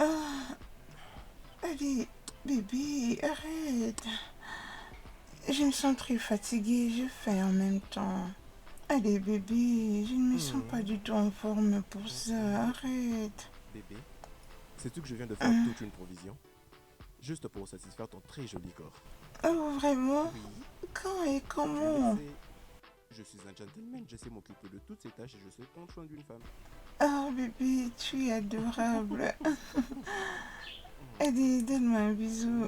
Ah, allez, bébé, arrête. Je me sens très fatiguée, je fais en même temps. Allez, bébé, je ne me sens pas du tout en forme pour ça, arrête. Bébé, sais-tu que je viens de faire toute une provision? Juste pour satisfaire ton très joli corps. Oh, vraiment? Oui, Quand et tu le comment? sais. Je suis un gentleman, je sais m'occuper de toutes ces tâches et je sais prendre soin d'une femme. Ah, bébé, tu es adorable. Allez, donne-moi un bisou.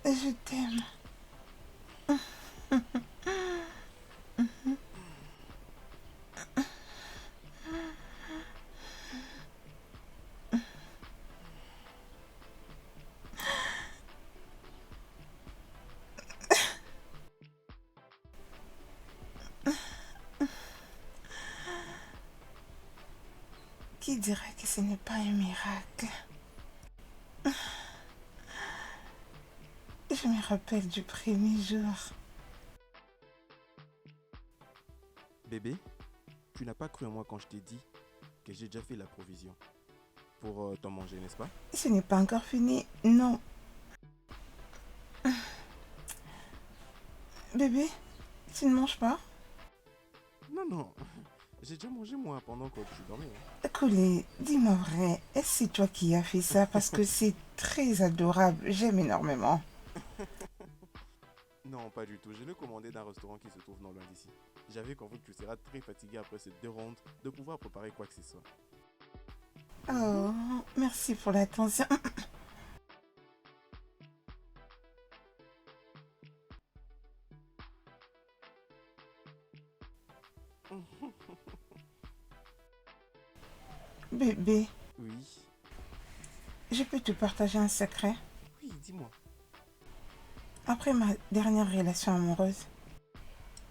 Je t'aime. Qui dirait que ce n'est pas un miracle? Je me rappelle du premier jour. Bébé, tu n'as pas cru en moi quand je t'ai dit que j'ai déjà fait la provision pour t'en manger, n'est-ce pas? Ce n'est pas encore fini, non. Bébé, tu ne manges pas? Non, non, j'ai déjà mangé moi pendant que tu dormais. Coulé, dis-moi vrai, est-ce que c'est toi qui as fait ça? Parce que c'est très adorable, j'aime énormément. Non, pas du tout. Je l'ai commandé d'un restaurant qui se trouve non loin d'ici. J'avais compris que tu seras très fatigué après ces 2 rondes de pouvoir préparer quoi que ce soit. Oh, merci pour l'attention. Bébé, Oui, je peux te partager un secret? oui, dis-moi. Après ma dernière relation amoureuse,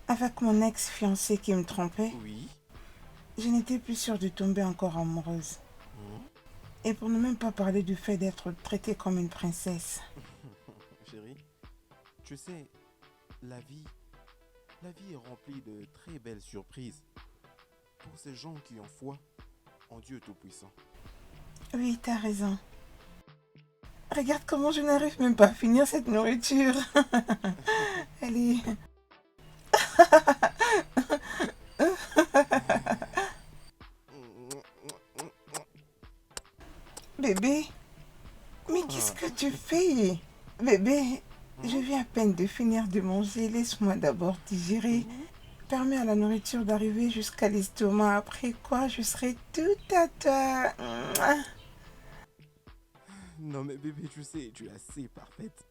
avec mon ex-fiancé qui me trompait, Oui. je n'étais plus sûre de tomber encore amoureuse. Hmm? Et pour ne même pas parler du fait d'être traitée comme une princesse. Chérie, tu sais, la vie, la vie est remplie de très belles surprises pour ces gens qui ont foi en Dieu Tout-Puissant. Oui, t'as raison. Regarde comment je n'arrive même pas à finir cette nourriture. Allez. Bébé, mais qu'est-ce Quoi? que tu fais? Bébé, je Hmm? viens à peine de finir de manger. Laisse-moi d'abord digérer. Hmm? Permets à la nourriture d'arriver jusqu'à l'estomac. Après quoi, je serai tout à toi. Mouah. Non mais bébé, tu sais, tu es assez parfaite.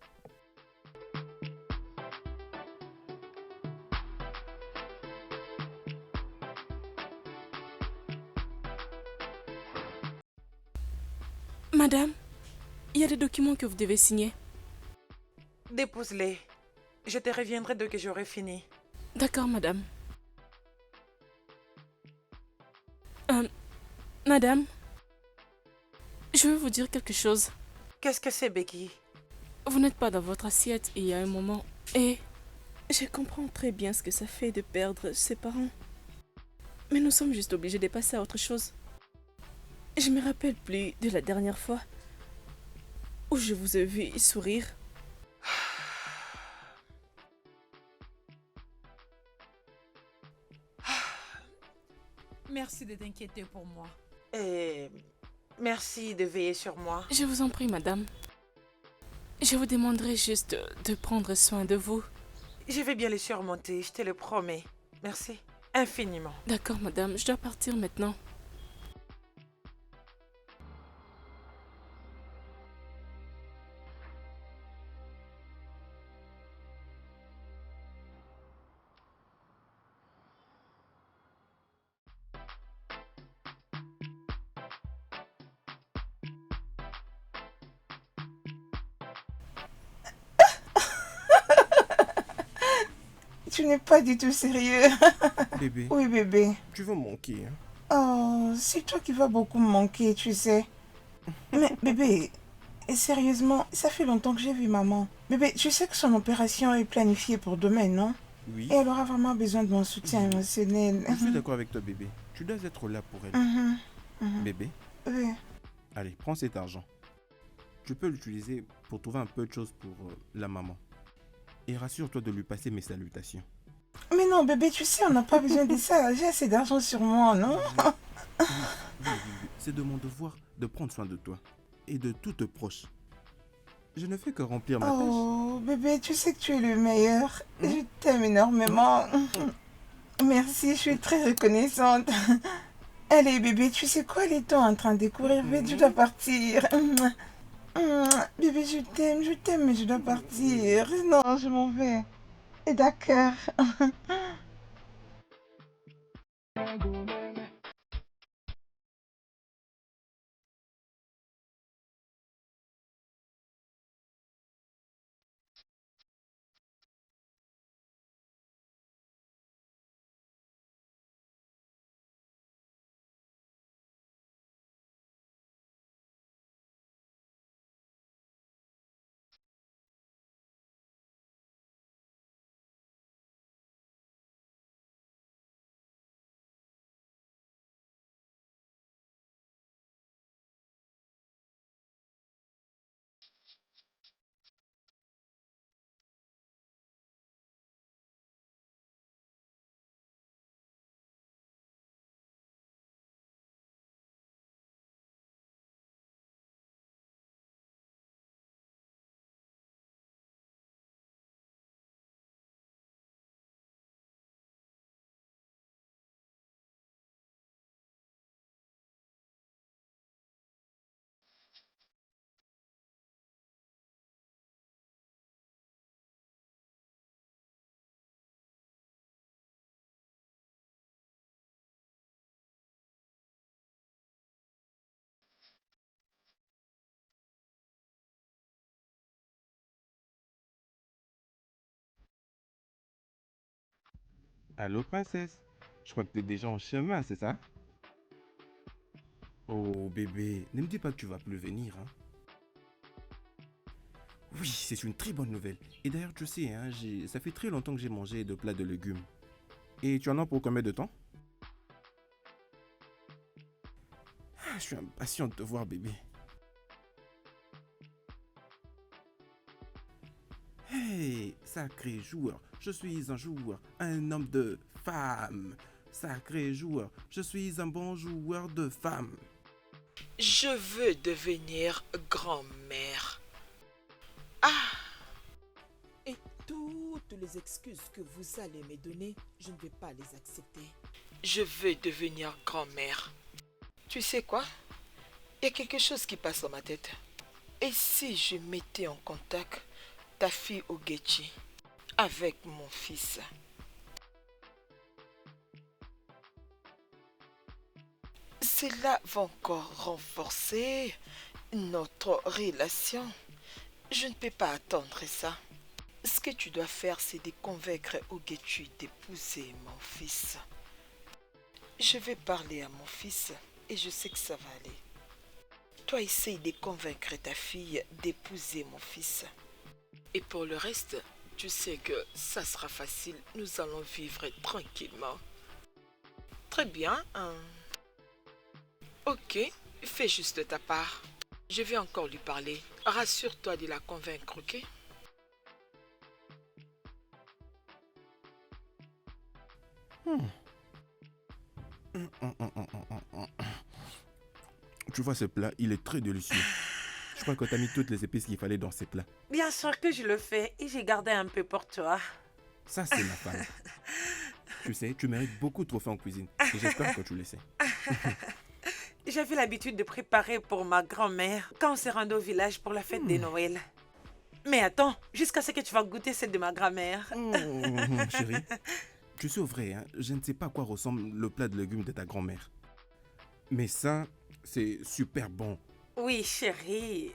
Madame, il y a des documents que vous devez signer. Dépose-les. Je te reviendrai dès que j'aurai fini. D'accord, madame. Madame, je veux vous dire quelque chose. Qu'est-ce que c'est, Becky? Vous n'êtes pas dans votre assiette il y a un moment. Et je comprends très bien ce que ça fait de perdre ses parents. Mais nous sommes juste obligés de passer à autre chose. Je me rappelle plus de la dernière fois où je vous ai vu sourire. Merci de t'inquiéter pour moi. Et merci de veiller sur moi. Je vous en prie, madame. Je vous demanderai juste de prendre soin de vous. Je vais bien les surmonter, je te le promets. Merci infiniment. D'accord, madame, je dois partir maintenant. Tu n'es pas du tout sérieux. Bébé, Oui, bébé. tu vas manquer, hein? Oh, c'est toi qui vas beaucoup me manquer, tu sais. Mais bébé, sérieusement, ça fait longtemps que j'ai vu maman. Bébé, tu sais que son opération est planifiée pour demain, non? Oui. Et elle aura vraiment besoin de mon soutien émotionnel. Je suis d'accord avec toi, bébé. Tu dois être là pour elle. Mhm, mhm. Bébé, Oui. Allez, prends cet argent. Tu peux l'utiliser pour trouver un peu de choses pour la maman. Et rassure-toi de lui passer mes salutations. Mais non, bébé, tu sais, on n'a pas besoin de ça. J'ai assez d'argent sur moi, non? Oui. C'est de mon devoir de prendre soin de toi et de tous tes proches. Je ne fais que remplir ma tâche. Oh, bébé, tu sais que tu es le meilleur. Je t'aime énormément. Merci, je suis très reconnaissante. Allez, bébé, tu sais quoi, les temps en train de courir vite, je dois partir. Bébé, je t'aime, mais je dois partir. Non, je m'en vais. Et d'accord. Allô, princesse? Je crois que tu es déjà en chemin, c'est ça? Oh, bébé, ne me dis pas que tu vas plus venir, hein? Oui, c'est une très bonne nouvelle. Et d'ailleurs, tu sais, hein, ça fait très longtemps que j'ai mangé de plats de légumes. Et tu en as pour combien de temps? Je suis impatient de te voir, bébé. Hey, sacré joueur, je suis un joueur, un homme de femme. Sacré joueur, je suis un bon joueur de femme. Je veux devenir grand-mère. Ah, Et toutes les excuses que vous allez me donner, je ne vais pas les accepter. je veux devenir grand-mère. Tu sais quoi? Il y a quelque chose qui passe dans ma tête. Et si je mettais en contact ta fille Ogechi avec mon fils? Cela va encore renforcer notre relation. Je ne peux pas attendre ça. Ce que tu dois faire, c'est de convaincre Ogechi d'épouser mon fils. Je vais parler à mon fils et je sais que ça va aller. Toi, essaye de convaincre ta fille d'épouser mon fils. Et pour le reste, tu sais que ça sera facile. Nous allons vivre tranquillement. Très bien. Ok, fais juste ta part. Je vais encore lui parler. Rassure-toi de la convaincre, ok? Tu vois ce plat, il est très délicieux. Je crois que tu as mis toutes les épices qu'il fallait dans ces plats. Bien sûr que je le fais et j'ai gardé un peu pour toi. Ça, c'est ma femme. Tu sais, tu mérites beaucoup de trophées en cuisine. Et j'espère que tu le sais. J'avais l'habitude de préparer pour ma grand-mère quand on s'est rendu au village pour la fête de Noël. Mais attends, jusqu'à ce que tu vas goûter celle de ma grand-mère. Chérie, tu sais au vrai, hein, je ne sais pas à quoi ressemble le plat de légumes de ta grand-mère. Mais ça, c'est super bon. Oui, chérie.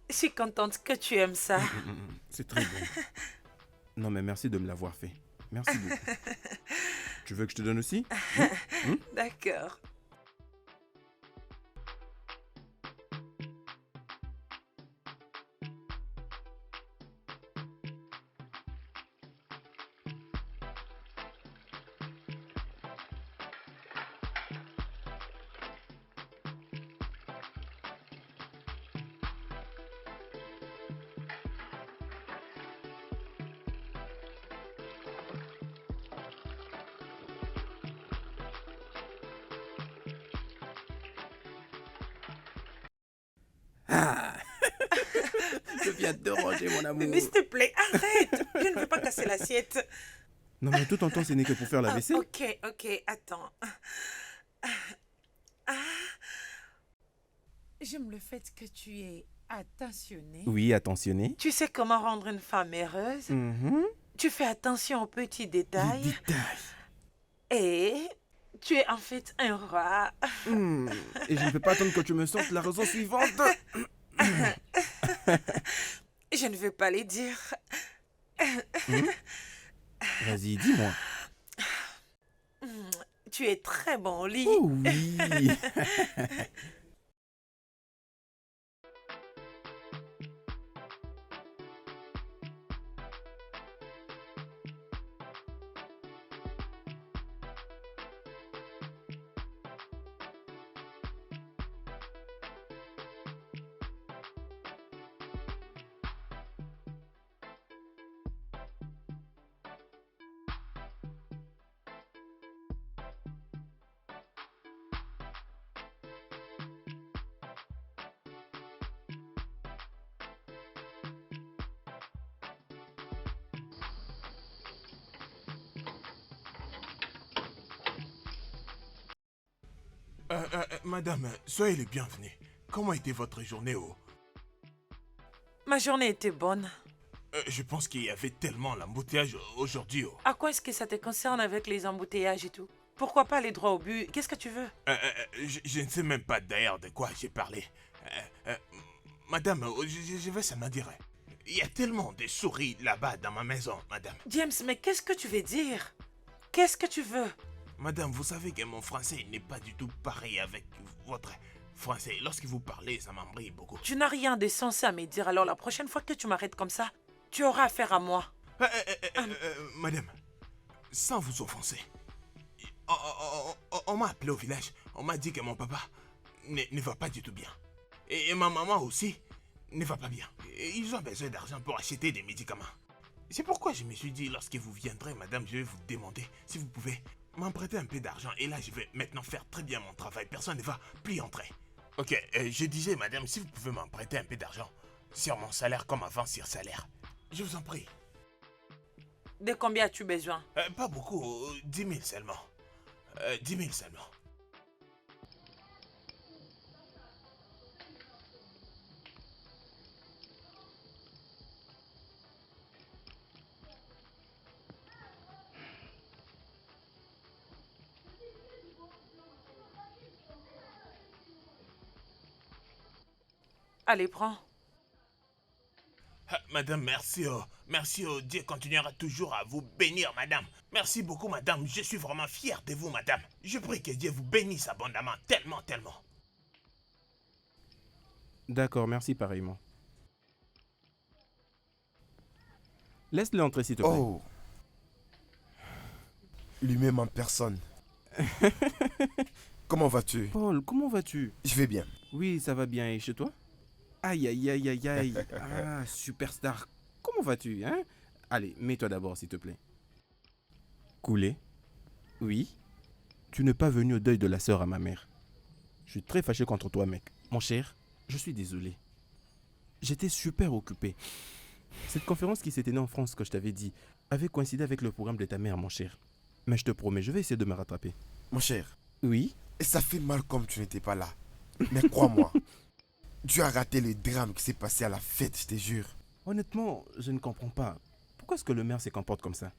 Je suis contente que tu aimes ça. C'est très bon. Non, mais merci de me l'avoir fait. Merci beaucoup. Tu veux que je te donne aussi? D'accord. Ah. Je viens de te ranger, mon amour. Mais s'il te plaît, arrête. Je ne veux pas casser l'assiette. Non, mais tout en temps, ce n'est que pour faire la vaisselle. Ok, attends. J'aime le fait que tu es attentionné. Oui, attentionné. Tu sais comment rendre une femme heureuse. Tu fais attention aux petits détails. Les détails. Et tu es en fait un roi. Et je ne peux pas attendre que tu me sortes la raison suivante. Je ne veux pas les dire. Vas-y, dis-moi. Tu es très bon au lit. Oh oui. Madame, soyez les bienvenus. Comment était votre journée Ma journée était bonne. Je pense qu'il y avait tellement l'embouteillage aujourd'hui À quoi est-ce que ça te concerne avec les embouteillages et tout? Pourquoi pas aller droit au but? Qu'est-ce que tu veux? Je ne sais même pas d'ailleurs de quoi j'ai parlé. Madame, je vais seulement dire. Il y a tellement de souris là-bas dans ma maison, madame. James, mais qu'est-ce que tu veux dire? Qu'est-ce que tu veux? Madame, vous savez que mon français n'est pas du tout pareil avec votre français. Lorsque vous parlez, ça m'embrouille beaucoup. Tu n'as rien de sensé à me dire, alors la prochaine fois que tu m'arrêtes comme ça, tu auras affaire à moi. Madame, sans vous offenser, on m'a appelé au village. On m'a dit que mon papa ne va pas du tout bien. Et ma maman aussi ne va pas bien. Et ils ont besoin d'argent pour acheter des médicaments. C'est pourquoi je me suis dit, lorsque vous viendrez, madame, je vais vous demander si vous pouvez m'emprunter un peu d'argent. Et là, je vais maintenant faire très bien mon travail. Personne ne va plus entrer. Ok, je disais, madame, si vous pouvez m'emprunter un peu d'argent sur mon salaire comme avant sur salaire. Je vous en prie. De combien as-tu besoin? Pas beaucoup, 10 000 seulement. 10 000 seulement. Allez, prends. Madame, merci. Merci. Dieu continuera toujours à vous bénir, madame. Merci beaucoup, madame. Je suis vraiment fier de vous, madame. Je prie que Dieu vous bénisse abondamment. Tellement, tellement. D'accord, merci pareillement. Laisse-le entrer, s'il te plaît. Oh. Lui-même en personne. Comment vas-tu? Paul, comment vas-tu? Je vais bien. Oui, ça va bien. Et chez toi? Aïe, aïe, aïe, aïe, aïe. Ah, superstar. Comment vas-tu, hein? Allez, mets-toi d'abord, s'il te plaît. Coulé? Oui? Tu n'es pas venu au deuil de la sœur à ma mère. Je suis très fâché contre toi, mec. Mon cher, je suis désolé. J'étais super occupé. Cette conférence qui s'est tenue en France, que je t'avais dit, avait coïncidé avec le programme de ta mère, mon cher. Mais je te promets, je vais essayer de me rattraper. Mon cher, Oui? et ça fait mal comme tu n'étais pas là. Mais crois-moi, tu as raté le drame qui s'est passé à la fête, je te jure. Honnêtement, je ne comprends pas. Pourquoi est-ce que le maire se comporte comme ça?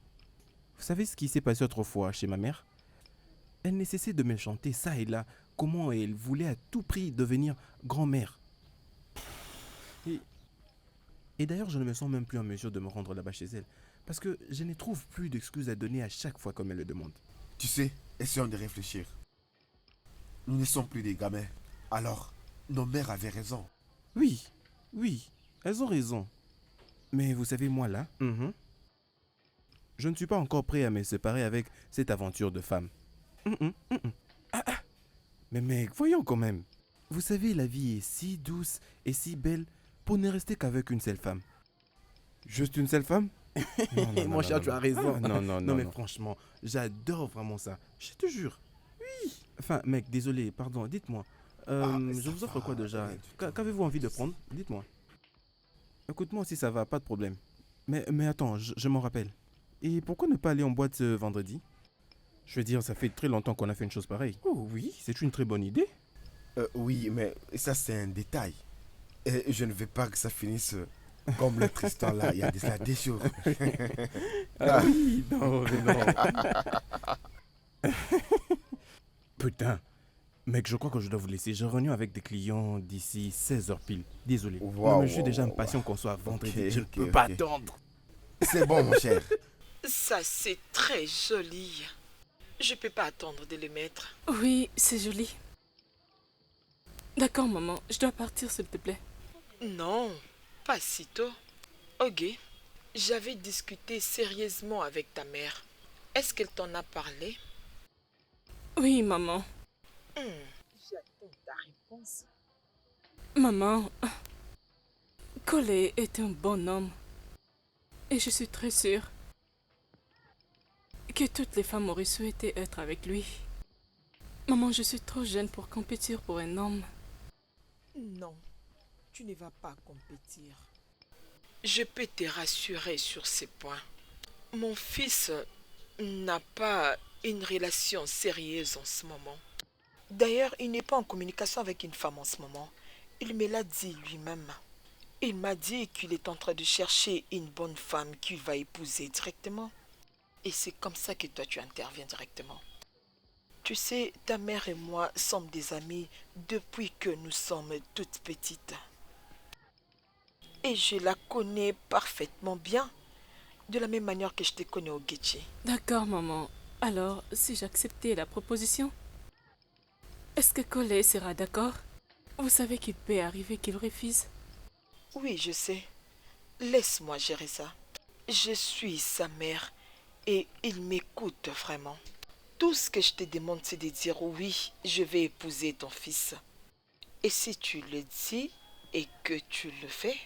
Vous savez ce qui s'est passé autrefois chez ma mère? Elle ne cessait de me chanter ça et là, comment elle voulait à tout prix devenir grand-mère. Et d'ailleurs, je ne me sens même plus en mesure de me rendre là-bas chez elle. Parce que je ne trouve plus d'excuses à donner à chaque fois comme elle le demande. Tu sais, essayons de réfléchir. Nous ne sommes plus des gamins. Alors, nos mères avaient raison. Oui, elles ont raison. Mais vous savez, moi là, je ne suis pas encore prêt à me séparer avec cette aventure de femme. Mais mec, voyons quand même. Vous savez, la vie est si douce et si belle pour ne rester qu'avec une seule femme. Juste une seule femme? Non, mon cher, tu as raison. Non, mais franchement, j'adore vraiment ça. Je te jure. Oui. Enfin, mec, désolé, pardon, dites-moi. Je vous offre quoi déjà? Qu'avez-vous envie de prendre? Dites-moi. Écoute-moi si ça va, pas de problème. Mais attends, je m'en rappelle. Et pourquoi ne pas aller en boîte ce vendredi? Je veux dire, ça fait très longtemps qu'on a fait une chose pareille. Oh oui, c'est une très bonne idée. Oui, mais ça c'est un détail. Et je ne veux pas que ça finisse comme le Tristan là, il y a déjà des jours. Ah oui, non, mais non. Putain. Mec, je crois que je dois vous laisser. J'ai réunion avec des clients d'ici 16h pile. Désolé. Non, mais je suis déjà impatient qu'on soit vendredi. Ok, Je ne ok, peux pas ok. attendre. C'est bon, mon cher. Ça, c'est très joli. Je peux pas attendre de le mettre. Oui, c'est joli. D'accord, maman. Je dois partir, s'il te plaît. Non, pas si tôt. Ok, j'avais discuté sérieusement avec ta mère. Est-ce qu'elle t'en a parlé? Oui, maman. J'attends ta réponse. Maman, Collet est un bon homme. Et je suis très sûre que toutes les femmes auraient souhaité être avec lui. Maman, je suis trop jeune pour compétir pour un homme. Non, tu ne vas pas compétir. Je peux te rassurer sur ces points. Mon fils n'a pas une relation sérieuse en ce moment. D'ailleurs, il n'est pas en communication avec une femme en ce moment. Il me l'a dit lui-même. Il m'a dit qu'il est en train de chercher une bonne femme qu'il va épouser directement. Et c'est comme ça que toi tu interviens directement. Tu sais, ta mère et moi sommes des amis depuis que nous sommes toutes petites. Et je la connais parfaitement bien, de la même manière que je te connais au Getchi. D'accord, maman. Alors, si j'acceptais la proposition, est-ce que Collet sera d'accord? Vous savez qu'il peut arriver qu'il refuse. Oui, je sais. Laisse-moi gérer ça. Je suis sa mère et il m'écoute vraiment. Tout ce que je te demande, c'est de dire oui, je vais épouser ton fils. Et si tu le dis et que tu le fais,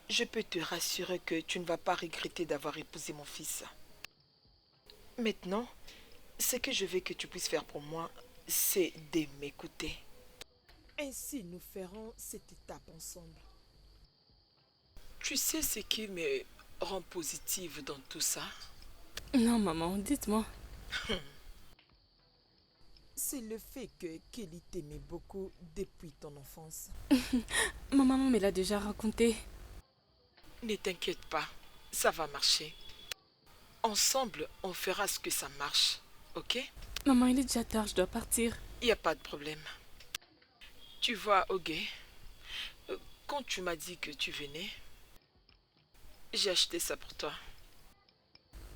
je peux te rassurer que tu ne vas pas regretter d'avoir épousé mon fils. Maintenant, ce que je veux que tu puisses faire pour moi, c'est de m'écouter. Ainsi, nous ferons cette étape ensemble. Tu sais ce qui me rend positive dans tout ça? Non, maman, dites-moi. C'est le fait que Kelly t'aimait beaucoup depuis ton enfance. Ma maman me l'a déjà raconté. Ne t'inquiète pas, ça va marcher. Ensemble, on fera ce que ça marche, ok? Maman, il est déjà tard, je dois partir. Il n'y a pas de problème. Tu vois, Ogé, quand tu m'as dit que tu venais, j'ai acheté ça pour toi.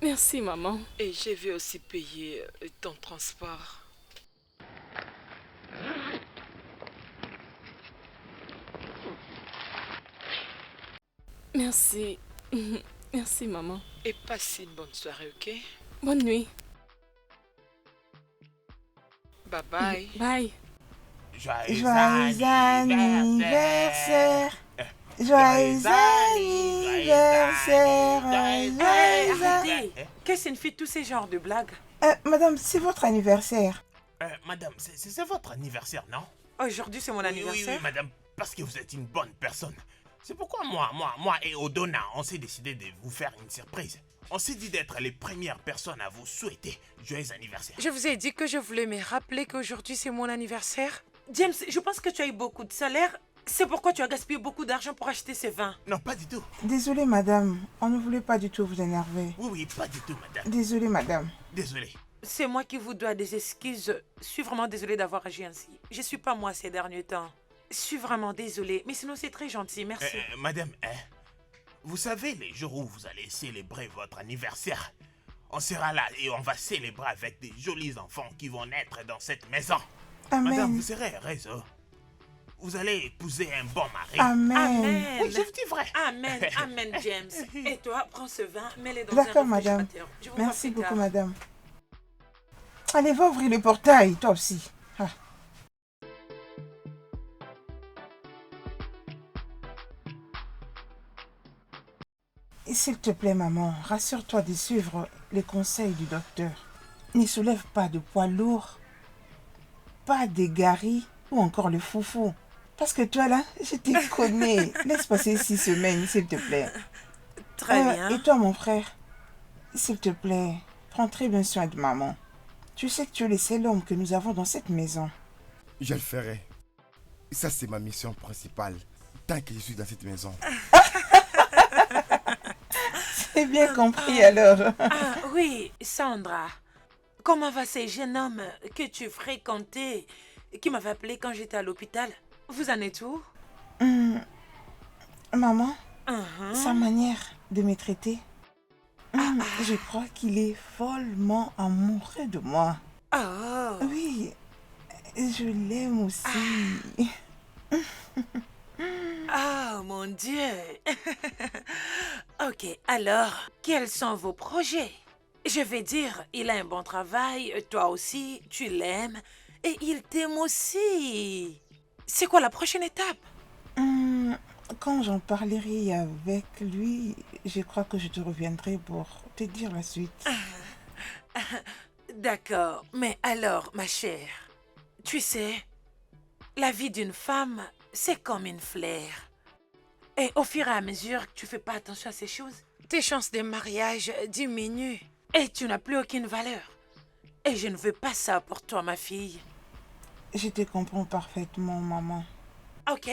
Merci, maman. Et je vais aussi payer ton transport. Merci. Merci, maman. Et passe une bonne soirée, ok? Bonne nuit. Bye bye. Bye. Joyeux anniversaire. Joyeux anniversaire. Joyeux Arrêtez. Que signifient tous ces genres de blagues? Madame, c'est votre anniversaire. Madame, c'est votre anniversaire, non? Aujourd'hui, c'est mon Oui, anniversaire. madame, parce que vous êtes une bonne personne. C'est pourquoi moi et Odona, on s'est décidé de vous faire une surprise. On s'est dit d'être les premières personnes à vous souhaiter joyeux anniversaire. Je vous ai dit que je voulais me rappeler qu'aujourd'hui, c'est mon anniversaire. James, je pense que tu as eu beaucoup de salaire. C'est pourquoi tu as gaspillé beaucoup d'argent pour acheter ces vins. Non, pas du tout. Désolée, madame. On ne voulait pas du tout vous énerver. Oui, pas du tout, madame. Désolée, madame. Désolé. C'est moi qui vous dois des excuses. Je suis vraiment désolée d'avoir agi ainsi. Je suis pas moi ces derniers temps. Je suis vraiment désolée, mais sinon c'est très gentil, merci. Madame, vous savez, les jours où vous allez célébrer votre anniversaire, on sera là et on va célébrer avec des jolis enfants qui vont naître dans cette maison. Amen. Madame, vous serez heureuse. Vous allez épouser un bon mari. Amen. Amen. Oui, je vous dis vrai. Amen, amen, James. Et toi, prends ce vin, mets-le dans un D'accord, madame. réfrigérateur. Je vous Merci vois plus beaucoup, tard. madame. Allez, va ouvrir le portail, toi aussi. Ah. Et s'il te plaît, maman, rassure-toi de suivre les conseils du docteur. Ne soulève pas de poids lourds, pas d'égarés ou encore le foufou. Parce que toi là, je te connais. Laisse passer 6 semaines, s'il te plaît. Très bien. Et toi, mon frère, s'il te plaît, prends très bien soin de maman. Tu sais que tu es le seul homme que nous avons dans cette maison. Je le ferai. Ça, c'est ma mission principale. Tant que je suis dans cette maison. C'est bien compris alors. Ah oui, Sandra. Comment va ces jeunes hommes que tu fréquentais, qui m'avaient appelé quand j'étais à l'hôpital? Vous en êtes où? Maman, Mhm. sa manière de me traiter, je crois qu'il est follement amoureux de moi. Oh. Oui, je l'aime aussi. Oh mon Dieu. Ok, alors, quels sont vos projets? Je vais dire, il a un bon travail, toi aussi, tu l'aimes, et il t'aime aussi. C'est quoi la prochaine étape? Quand j'en parlerai avec lui, je crois que je te reviendrai pour te dire la suite. D'accord, mais alors, ma chère, tu sais, la vie d'une femme, c'est comme une fleur. Et au fur et à mesure que tu fais pas attention à ces choses, tes chances de mariage diminuent et tu n'as plus aucune valeur. Et je ne veux pas ça pour toi, ma fille. Je te comprends parfaitement, maman. Ok?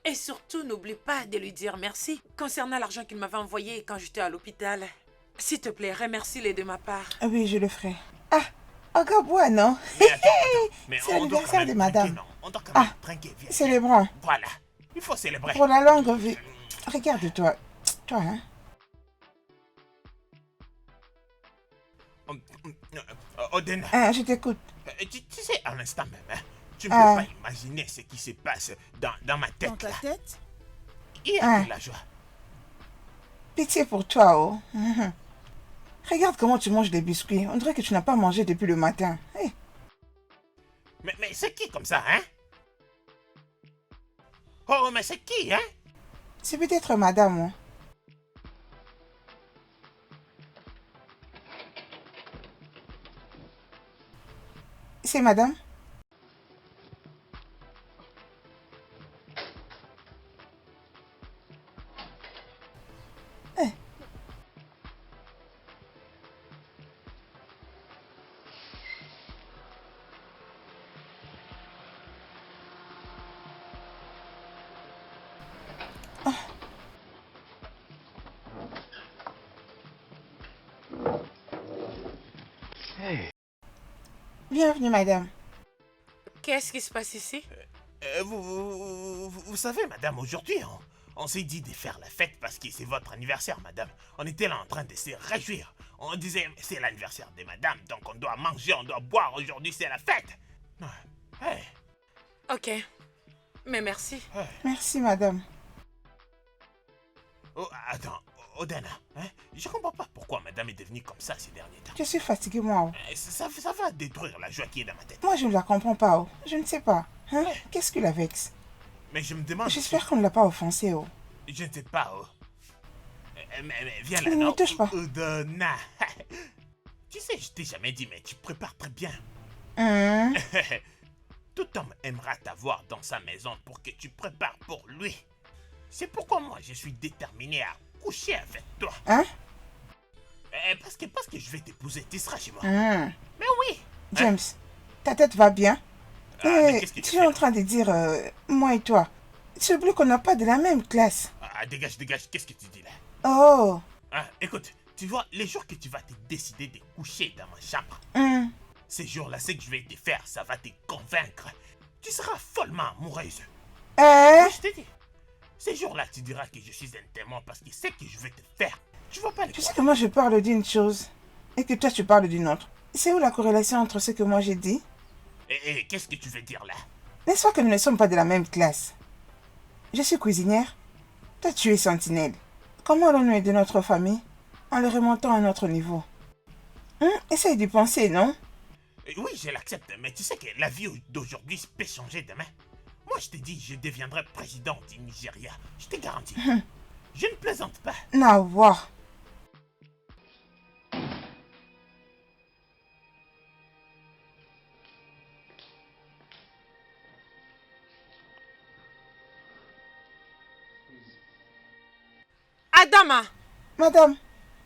Et surtout, n'oublie pas de lui dire merci concernant l'argent qu'il m'avait envoyé quand j'étais à l'hôpital. S'il te plaît, remercie-les de ma part. Oui, je le ferai. Ah, Agabois, non? Mais attends, mais C'est on doit l'anniversaire quand même de madame. trinquer, non? On doit quand même Ah, trinquer, viens. Célébrons. Voilà, il faut célébrer. Pour la longue vie. Regarde-toi. Toi, hein? Oden, Je t'écoute. tu sais, à l'instant même, hein, tu ne Ah. peux pas imaginer ce qui se passe dans ma tête. Dans ta là. tête? Il y Ah. a de la joie. Pitié pour toi, oh. Regarde comment tu manges des biscuits. On dirait que tu n'as pas mangé depuis le matin. Hey, Mais c'est qui comme ça, hein? Oh, mais c'est qui, hein? c'est peut-être madame, oh. C'est madame? Bienvenue, madame. Qu'est-ce qui se passe ici? Vous savez, madame, aujourd'hui, on s'est dit de faire la fête parce que c'est votre anniversaire, madame. On était là en train de se réjouir. On disait, c'est l'anniversaire de madame, donc on doit manger, on doit boire. Aujourd'hui, c'est la fête. Hey, Ok, mais merci. Merci, madame. oh, attends, Odena, hein? Je comprends pas pourquoi madame est devenue comme ça ces derniers temps. Je suis fatiguée, moi, oh. Ça va détruire la joie qui est dans ma tête. Moi, je ne la comprends pas, oh. Je ne sais pas. Hein? Qu'est-ce qui la vexe? Mais je me demande... J'espère qu'on ne l'a pas offensée, oh. Je ne sais pas, oh. Mais viens Ne là, me non? touche pas. Odena. Tu sais, je t'ai jamais dit, mais tu prépares très bien. Tout homme aimera t'avoir dans sa maison pour que tu prépares pour lui. C'est pourquoi moi, je suis déterminé à coucher avec toi. Hein? Parce que je vais t'épouser, tu seras chez moi. Hum. Mais oui. James, ta tête va bien? Mais qu'est-ce que tu Tu es fais en train de dire, moi et toi, tu oublies qu'on n'a pas de la même classe. Dégage, qu'est-ce que tu dis là? Oh. Écoute, tu vois, les jours que tu vas te décider de coucher dans ma chambre, ces jours-là, ce que je vais te faire, ça va te convaincre. Tu seras follement amoureuse. Oui, je t'ai dit. Ces jours-là, tu diras que je suis un témoin parce que c'est que je vais te faire. Tu vas pas le Tu sais croire. que moi je parle d'une chose et que toi tu parles d'une autre. C'est où la corrélation entre ce que moi j'ai dit? Et qu'est-ce que tu veux dire là? N'est-ce pas que nous ne sommes pas de la même classe? Je suis cuisinière. Toi tu es sentinelle. Comment allons-nous aider notre famille en le remontant à notre niveau? Essaye d'y penser, non? Oui, je l'accepte, mais tu sais que la vie d'aujourd'hui peut changer demain. Moi, je t'ai dit, je deviendrai président du Nigeria. Je te garantis. Je ne plaisante pas. Nawa. Adama! Madame,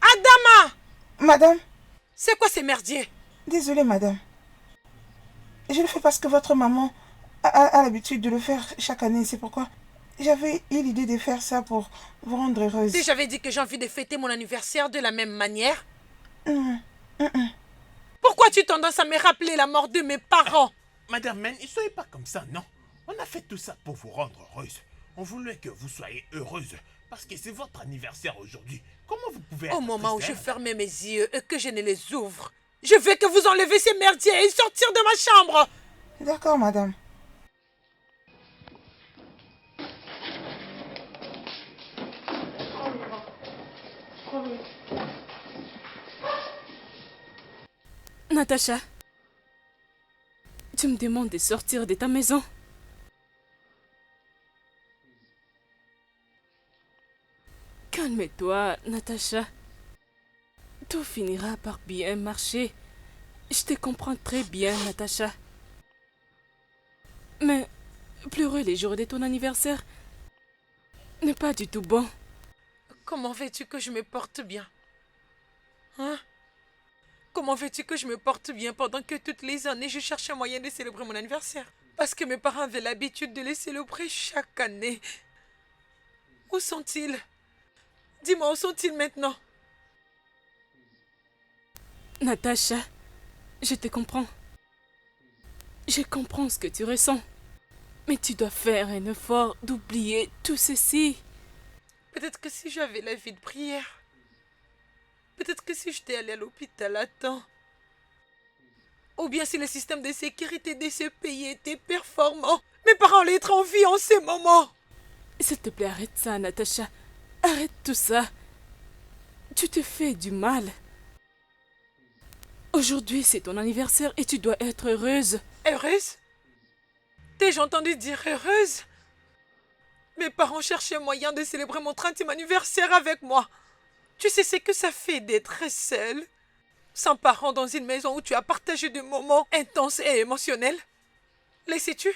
Adama! madame, C'est quoi ces merdiers? désolée, madame. Je le fais parce que votre maman a l'habitude de le faire chaque année. C'est pourquoi j'avais eu l'idée de faire ça pour vous rendre heureuse. Si j'avais dit que j'ai envie de fêter mon anniversaire de la même manière, pourquoi tu tendances à me rappeler la mort de mes parents? Madame Men, ne soyez pas comme ça, non. On a fait tout ça pour vous rendre heureuse. On voulait que vous soyez heureuse parce que c'est votre anniversaire aujourd'hui. Comment vous pouvez être Au moment où je triste, hein? fermais mes yeux et que je ne les ouvre, je veux que vous enlevez ces merdiers et sortir de ma chambre. D'accord, madame. Natacha, tu me demandes de sortir de ta maison. Calme-toi, Natacha. Tout finira par bien marcher. Je te comprends très bien, Natacha. Mais pleurer les jours de ton anniversaire n'est pas du tout bon. Comment veux-tu que je me porte bien? Hein? Comment veux-tu que je me porte bien pendant que toutes les années je cherche un moyen de célébrer mon anniversaire? Parce que mes parents avaient l'habitude de les célébrer chaque année. Où sont-ils? Dis-moi, où sont-ils maintenant? Natacha, je te comprends. Je comprends ce que tu ressens. Mais tu dois faire un effort d'oublier tout ceci. Peut-être que si j'avais la vie de prière, peut-être que si j'étais allée à l'hôpital à temps, ou bien si le système de sécurité de ce pays était performant, mes parents allaient être en vie en ces moments. S'il te plaît, arrête ça, Natacha. Arrête tout ça. Tu te fais du mal. Aujourd'hui, c'est ton anniversaire et tu dois être heureuse. Heureuse? T'ai-je entendu dire heureuse? Mes parents cherchaient moyen de célébrer mon 30e anniversaire avec moi. Tu sais ce que ça fait d'être seule, sans parents dans une maison où tu as partagé des moments intenses et émotionnels? Les sais-tu?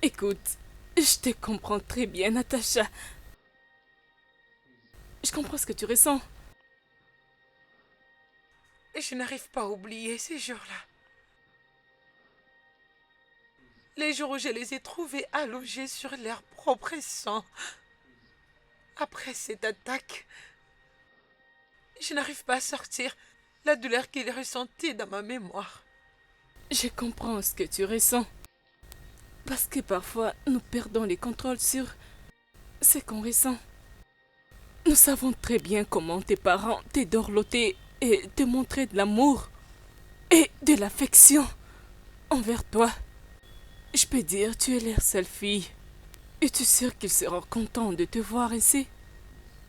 Écoute, je te comprends très bien, Natacha. Je comprends ce que tu ressens. Et je n'arrive pas à oublier ces jours-là. Les jours où je les ai trouvés allongés sur leur propre sang. Après cette attaque, je n'arrive pas à sortir la douleur qu'ils ressentaient dans ma mémoire. Je comprends ce que tu ressens. Parce que parfois, nous perdons les contrôles sur ce qu'on ressent. Nous savons très bien comment tes parents t'ont dorloté et te montraient de l'amour et de l'affection envers toi. Je peux dire, tu es leur seule fille. Es-tu sûre qu'ils seront contents de te voir ainsi?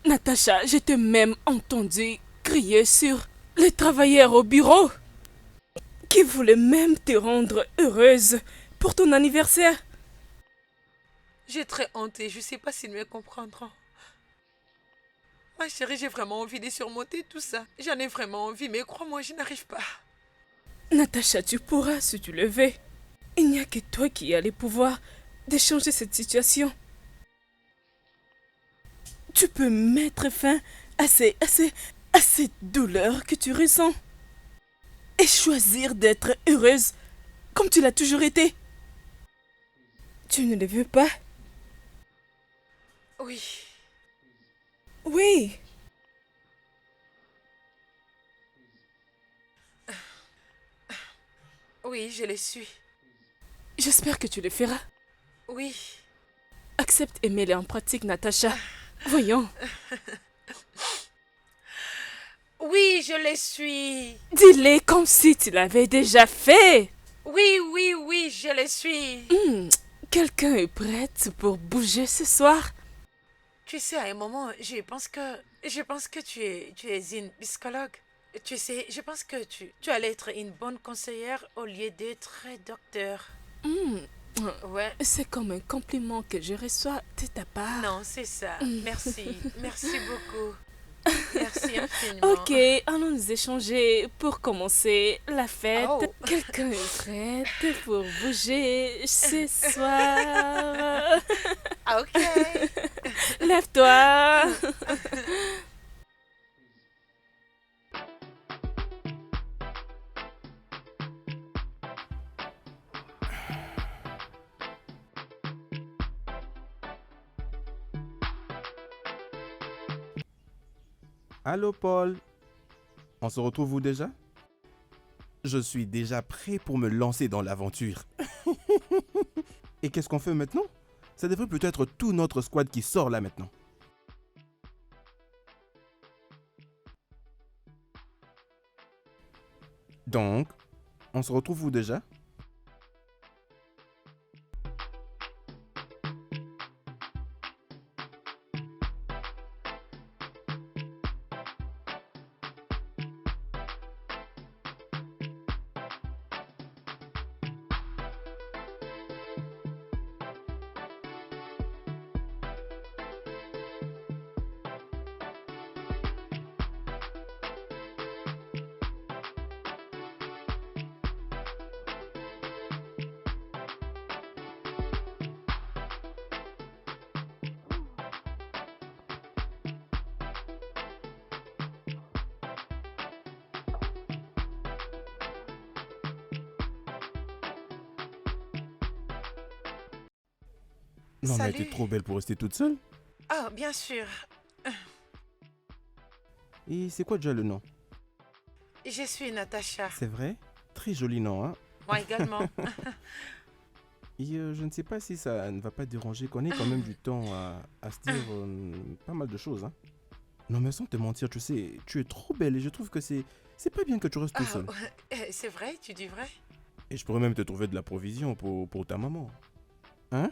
Natacha, je t'ai même entendu crier sur les travailleurs au bureau qui voulaient même te rendre heureuse pour ton anniversaire. J'ai très honte et je ne sais pas s'ils me comprendront. Ma chérie, j'ai vraiment envie de surmonter tout ça. J'en ai vraiment envie, mais crois-moi, je n'arrive pas. Natacha, tu pourras si tu le veux. Il n'y a que toi qui as les pouvoirs de changer cette situation. Tu peux mettre fin à cette douleur que tu ressens. Et choisir d'être heureuse comme tu l'as toujours été. Tu ne le veux pas? Oui. Oui. Oui, je le suis. J'espère que tu le feras. Oui. Accepte et mets-le en pratique, Natacha. Voyons. Oui, je le suis. Dis-le comme si tu l'avais déjà fait. Oui, oui, oui, je le suis. Quelqu'un est prête pour bouger ce soir? Tu sais, à un moment, je pense que tu es une psychologue. Tu sais, je pense que tu allais être une bonne conseillère au lieu d'être docteur. Ouais. C'est comme un compliment que je reçois de ta part. Non, c'est ça. Merci. Merci beaucoup. Merci infiniment. Ok, allons nous échanger pour commencer la fête. Oh. Quelqu'un est prêt pour bouger ce soir. Ah, ok. Lève-toi. Allô Paul, on se retrouve où déjà? Je suis déjà prêt pour me lancer dans l'aventure. Et qu'est-ce qu'on fait maintenant? Ça devrait plutôt être tout notre squad qui sort là maintenant. Donc, on se retrouve où déjà? Non mais Salut. t'es trop belle pour rester toute seule. Ah, bien sûr. Et c'est quoi déjà le nom? Je suis Natacha. C'est vrai? Très joli nom, hein? Moi également. Et je ne sais pas si ça ne va pas déranger qu'on ait quand même du temps à se dire pas mal de choses, hein? Non mais sans te mentir, tu sais, tu es trop belle et je trouve que c'est pas bien que tu restes tout seul. C'est vrai, tu dis vrai? Et je pourrais même te trouver de la provision pour ta maman. Hein?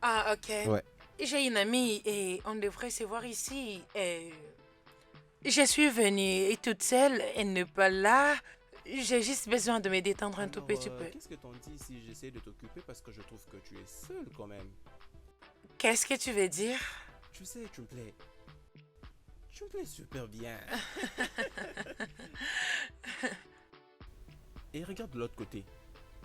Ah, ok. Ouais. J'ai une amie et on devrait se voir ici. Je suis venue toute seule, elle n'est pas là. J'ai juste besoin de me détendre un tout petit peu. Qu'est-ce que t'en dis si j'essaie de t'occuper parce que je trouve que tu es seule quand même? Qu'est-ce que tu veux dire? Tu sais, tu me plais. Tu me plais super bien. Et regarde de l'autre côté.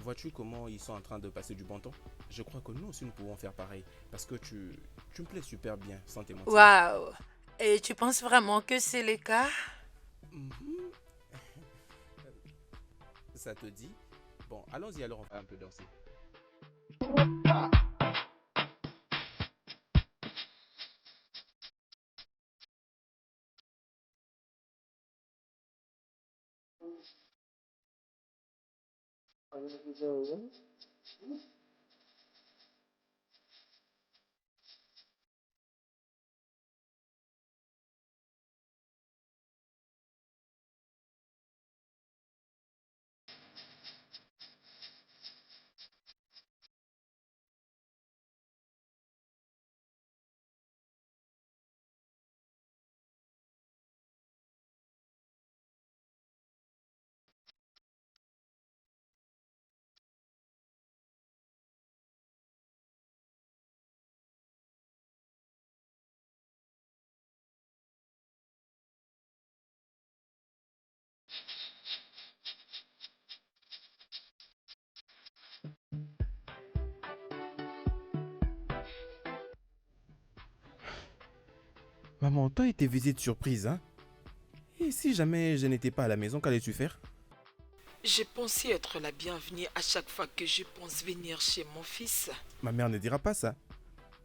Vois-tu comment ils sont en train de passer du bon temps? Je crois que nous aussi nous pouvons faire pareil. Parce que tu me plais super bien, sans te mentir. Waouh! Et tu penses vraiment que c'est le cas? Mhm. Ça te dit? Bon, allons-y alors, on va un peu danser. Maman, toi et tes visites surprises, hein? Et si jamais je n'étais pas à la maison, qu'allais-tu faire? J'ai pensé être la bienvenue à chaque fois que je pense venir chez mon fils. Ma mère ne dira pas ça.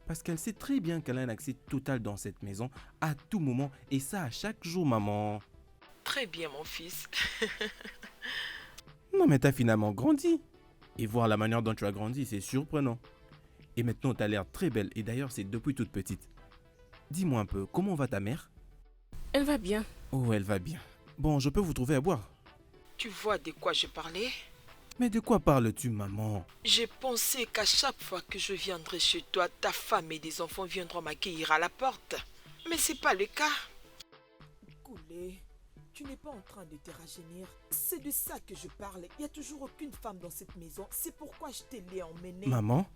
Parce qu'elle sait très bien qu'elle a un accès total dans cette maison à tout moment. Et ça à chaque jour, maman. Très bien, mon fils. Non mais t'as finalement grandi. Et voir la manière dont tu as grandi, c'est surprenant. Et maintenant, t'as l'air très belle. Et d'ailleurs, c'est depuis toute petite. Dis-moi un peu, comment va ta mère? Elle va bien. Oh, elle va bien. Bon, je peux vous trouver à boire. Tu vois de quoi je parlais? Mais de quoi parles-tu, maman? J'ai pensé qu'à chaque fois que je viendrai chez toi, ta femme et des enfants viendront m'accueillir à la porte. Mais c'est pas le cas. Koulé, tu n'es pas en train de te rajeunir. C'est de ça que je parle. Il n'y a toujours aucune femme dans cette maison. C'est pourquoi je te l'ai emmenée. Maman,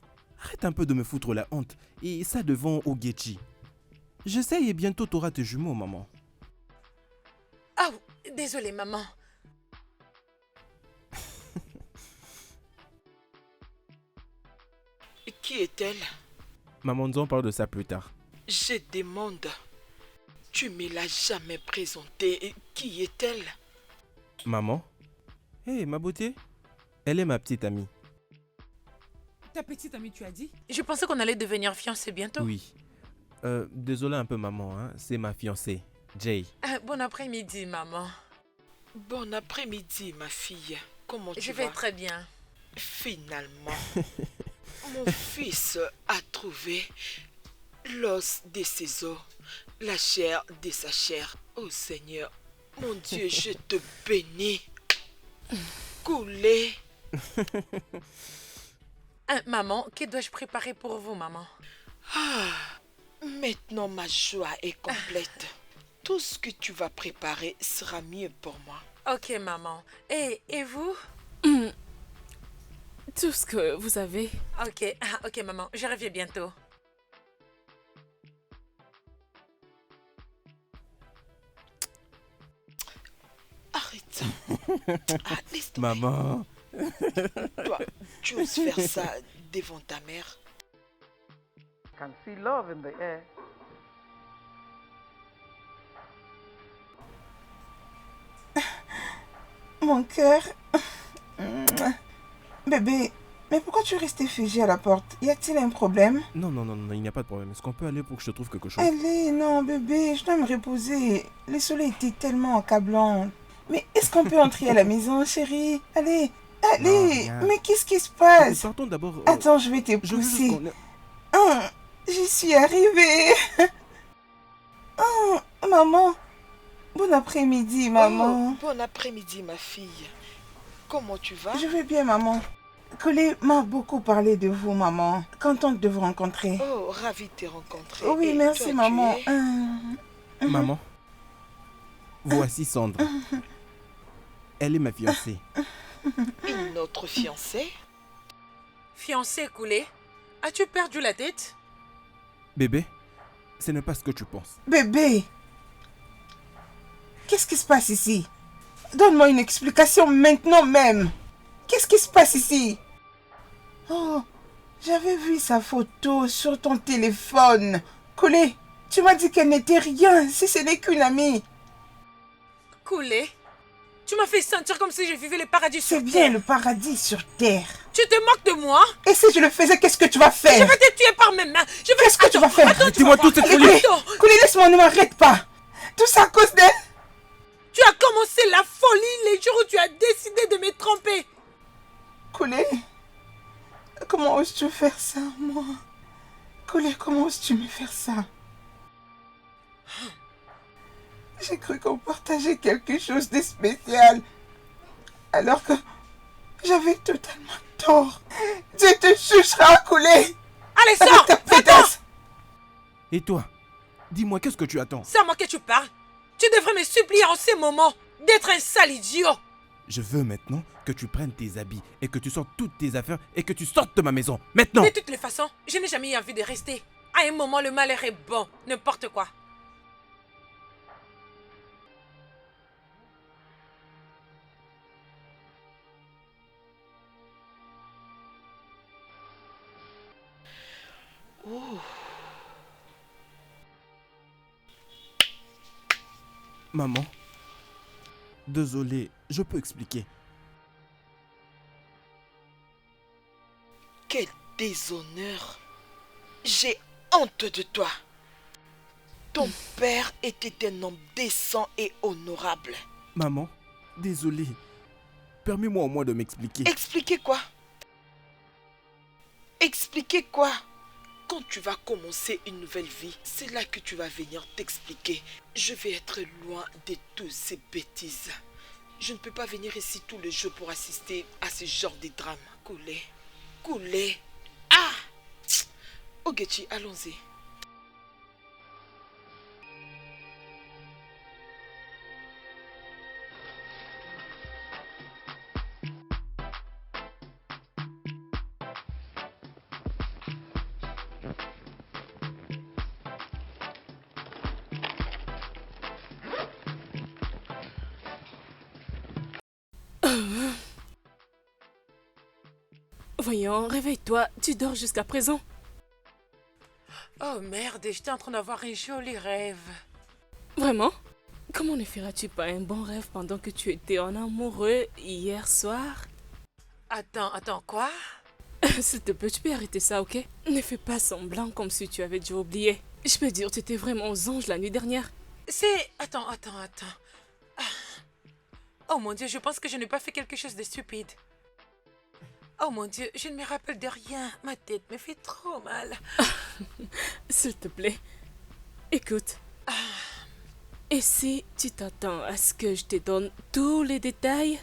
arrête un peu de me foutre la honte. Et ça devant Ogechi. J'essaye et bientôt t'auras tes jumeaux, maman. Désolée, maman. Qui est-elle? Maman, nous en parle de ça plus tard. Je demande. Tu me l'as jamais présentée. Qui est-elle? Maman? Hé, ma beauté? Elle est ma petite amie. Ta petite amie, tu as dit? Je pensais qu'on allait devenir fiancés bientôt. Oui. Désolé un peu, maman, hein. C'est ma fiancée, Jay. Bon après-midi, maman. Bon après-midi, ma fille. Comment tu Je vas? vais très bien. Finalement, mon fils a trouvé l'os de ses os, la chair de sa chair. Oh Seigneur, mon Dieu, je te bénis. Coulé. Maman, que dois-je préparer pour vous, maman? Maintenant, ma joie est complète. Tout ce que tu vas préparer sera mieux pour moi. Ok, maman. Et vous? Tout ce que vous avez. Ok, ok, maman. Je reviens bientôt. Arrête. Laisse tomber. Maman. Toi, tu oses faire ça devant ta mère? Can see love in the air. Mon cœur. Bébé, mais pourquoi tu restes figé à la porte? Y a-t-il un problème? Non, non, non, non, il n'y a pas de problème. Est-ce qu'on peut aller pour que je te trouve quelque chose? Allez, non, bébé, je dois me reposer. Le soleil était tellement accablant. Mais est-ce qu'on peut entrer à la maison, chérie? Allez, allez. rien. Mais qu'est-ce qui se passe? Partons d'abord. Attends, je vais te je veux juste pousser. qu'on- Oh, j'y suis arrivée. Oh, maman. Bon après-midi, maman. Oh, bon après-midi, ma fille. Comment tu vas? Je vais bien, maman. Colé m'a beaucoup parlé de vous, maman. Contente de vous rencontrer. Oh, ravie de te rencontrer. Oui, Et merci, toi, maman. tu es? Maman. Voici Sandra. Elle est ma fiancée. Une autre fiancée? Fiancé coulé, as-tu perdu la tête? Bébé, ce n'est pas ce que tu penses. Bébé, qu'est-ce qui se passe ici? Donne-moi une explication maintenant même. Qu'est-ce qui se passe ici? Oh, j'avais vu sa photo sur ton téléphone. Colé, tu m'as dit qu'elle n'était rien, si ce n'est qu'une amie. Coulé, tu m'as fait sentir comme si je vivais le paradis sur C'est bien terre. le paradis sur terre. Tu te moques de moi? Et si je le faisais, qu'est-ce que tu vas Je faire? vais te tuer par mes mains. Je vais... Qu'est-ce que tu vas faire? Attends, tu Dis-moi vas tout, voir. cette Allez, folie. Colé, Attends. Colé, laisse-moi, ne m'arrête pas. Tout ça à cause d'elle. Tu as commencé la folie les jours où tu as décidé de me tromper. Colé, comment oses-tu faire ça, moi? Colé, comment oses-tu me faire ça? J'ai cru qu'on partageait quelque chose de spécial. Alors que j'avais totalement tort. Dieu te jugera, Colé. Allez, Avec sors. ta Va-t'en. pétasse. Et toi? Dis-moi, qu'est-ce que tu attends? C'est à moi que tu parles. Tu devrais me supplier en ces moments d'être un sale idiot. Je veux maintenant que tu prennes tes habits et que tu sortes toutes tes affaires et que tu sortes de ma maison. Maintenant! De toutes les façons, je n'ai jamais eu envie de rester. À un moment, le malheur est bon. N'importe quoi. Maman, désolé, je peux expliquer. Quel déshonneur. J'ai honte de toi. Ton père était un homme décent et honorable. Maman, désolé. Permets-moi au moins de m'expliquer. Expliquer quoi? Expliquer quoi? Quand tu vas commencer une nouvelle vie, c'est là que tu vas venir t'expliquer. Je vais être loin de toutes ces bêtises. Je ne peux pas venir ici tous les jours pour assister à ce genre de drame. Coulé. Coulé. Ah! Ogechi, allons-y. Voyons, réveille-toi, tu dors jusqu'à présent. Oh merde, j'étais en train d'avoir un joli rêve. Vraiment? Comment ne feras-tu pas un bon rêve pendant que tu étais en amoureux hier soir? Attends, quoi? S'il te plaît, tu peux arrêter ça, ok? Ne fais pas semblant comme si tu avais déjà oublié. Je peux dire, tu étais vraiment aux anges la nuit dernière. Attends. Ah. Oh mon Dieu, je pense que je n'ai pas fait quelque chose de stupide. Oh mon Dieu, je ne me rappelle de rien. Ma tête me fait trop mal. S'il te plaît, écoute. Et si tu t'attends à ce que je te donne tous les détails?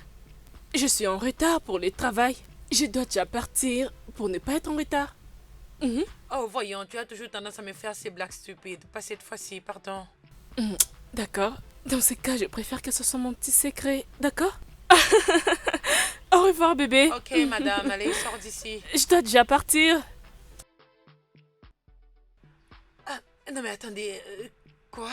Je suis en retard pour le travail. Je dois déjà partir pour ne pas être en retard. Oh voyons, tu as toujours tendance à me faire ces blagues stupides. Pas cette fois-ci, pardon. D'accord. Dans ce cas, je préfère que ce soit mon petit secret. D'accord? Au revoir, bébé. Ok, madame, allez, sors d'ici. Je dois déjà partir. Ah, non mais attendez, quoi?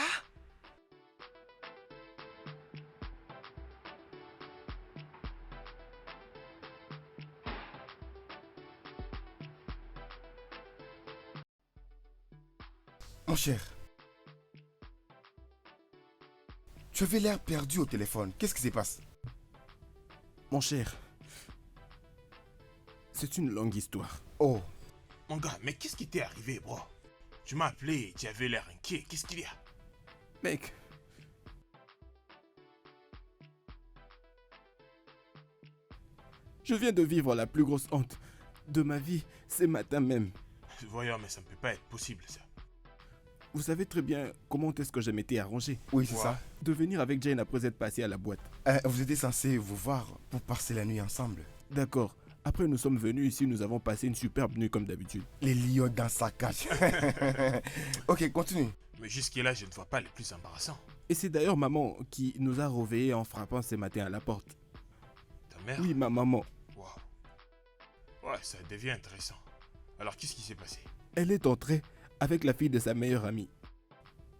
Mon cher, tu avais l'air perdu au téléphone. Qu'est-ce qui se passe? Mon cher, c'est une longue histoire. Oh, Mon gars, mais qu'est-ce qui t'est arrivé, bro? Tu m'as appelé et tu avais l'air inquiet. Qu'est-ce qu'il y a? Mec, je viens de vivre la plus grosse honte de ma vie ce matin même. Voyons, mais ça ne peut pas être possible, ça. Vous savez très bien comment est-ce que je m'étais arrangé oui, c'est Ouais. ça. de venir avec Jane après être passé à la boîte. Vous étiez censé vous voir pour passer la nuit ensemble. D'accord. Après, nous sommes venus ici, nous avons passé une superbe nuit comme d'habitude. Les lions dans sa cage. Ok, continue. Mais jusque-là, je ne vois pas les plus embarrassants. Et c'est d'ailleurs maman qui nous a réveillés en frappant ce matin à la porte. Ta mère? Oui, ma maman. Waouh. Ouais, ça devient intéressant. Alors, qu'est-ce qui s'est passé? Elle est entrée avec la fille de sa meilleure amie.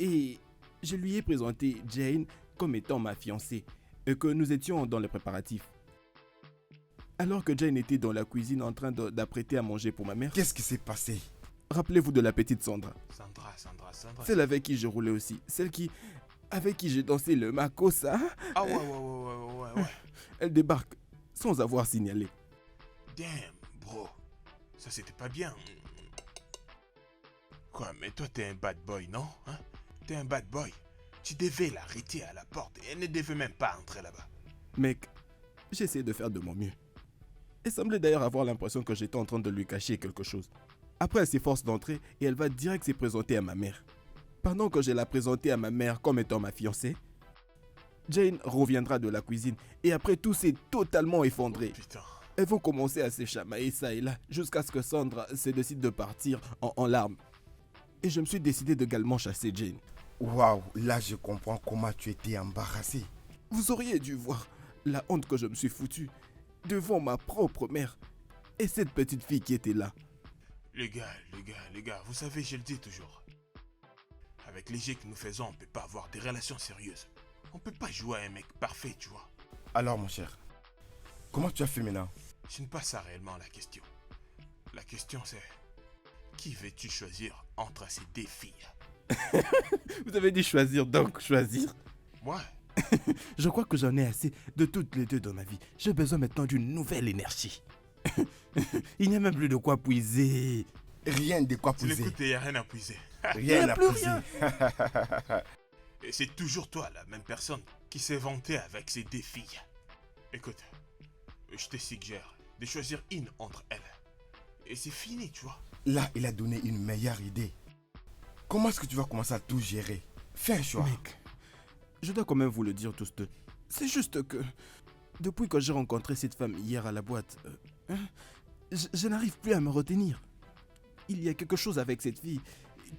Et je lui ai présenté Jane comme étant ma fiancée et que nous étions dans les préparatifs. Alors que Jane était dans la cuisine en train d'apprêter à manger pour ma mère, Qu'est-ce qui s'est passé? rappelez-vous de la petite Sandra. Sandra. Celle avec qui je roulais aussi. Avec qui j'ai dansé le Makossa. Ah ouais. Elle débarque sans avoir signalé. Damn, bro. Ça, c'était pas bien. Quoi, mais toi, t'es un bad boy, non? Hein? T'es un bad boy. Tu devais l'arrêter à la porte et elle ne devait même pas entrer là-bas. Mec, j'essayais de faire de mon mieux. Elle semblait d'ailleurs avoir l'impression que j'étais en train de lui cacher quelque chose. Après, elle s'efforce d'entrer et elle va direct se présenter à ma mère. Pendant que je la présentais à ma mère comme étant ma fiancée, Jane reviendra de la cuisine et après tout s'est totalement effondré. Putain. Elles vont commencer à se chamailler ça et là jusqu'à ce que Sandra se décide de partir en larmes. Et je me suis décidé d'également chasser Jane. Waouh, là je comprends comment tu étais embarrassé. Vous auriez dû voir la honte que je me suis foutu devant ma propre mère et cette petite fille qui était là. Les gars, vous savez, je le dis toujours. Avec les jeux que nous faisons, on peut pas avoir des relations sérieuses. On peut pas jouer à un mec parfait, tu vois. Alors mon cher, comment tu as fait maintenant? Ce n'est pas ça réellement la question. La question c'est... Qui veux-tu choisir entre ces deux filles? Vous avez dit choisir, donc choisir. Moi? Je crois que j'en ai assez de toutes les deux dans ma vie. J'ai besoin maintenant d'une nouvelle énergie. Il n'y a même plus de quoi puiser. Rien de quoi Tu pousser. l'écoutes, il n'y a rien à puiser. Rien à plus pousser. Et c'est toujours toi, la même personne, qui s'est vantée avec ces deux filles. Écoute, je te suggère de choisir une entre elles. Et c'est fini, tu vois. Là, il a donné une meilleure idée. Comment est-ce que tu vas commencer à tout gérer? Fais un choix. Mec, je dois quand même vous le dire tous deux. C'est juste que, depuis que j'ai rencontré cette femme hier à la boîte, je n'arrive plus à me retenir. Il y a quelque chose avec cette fille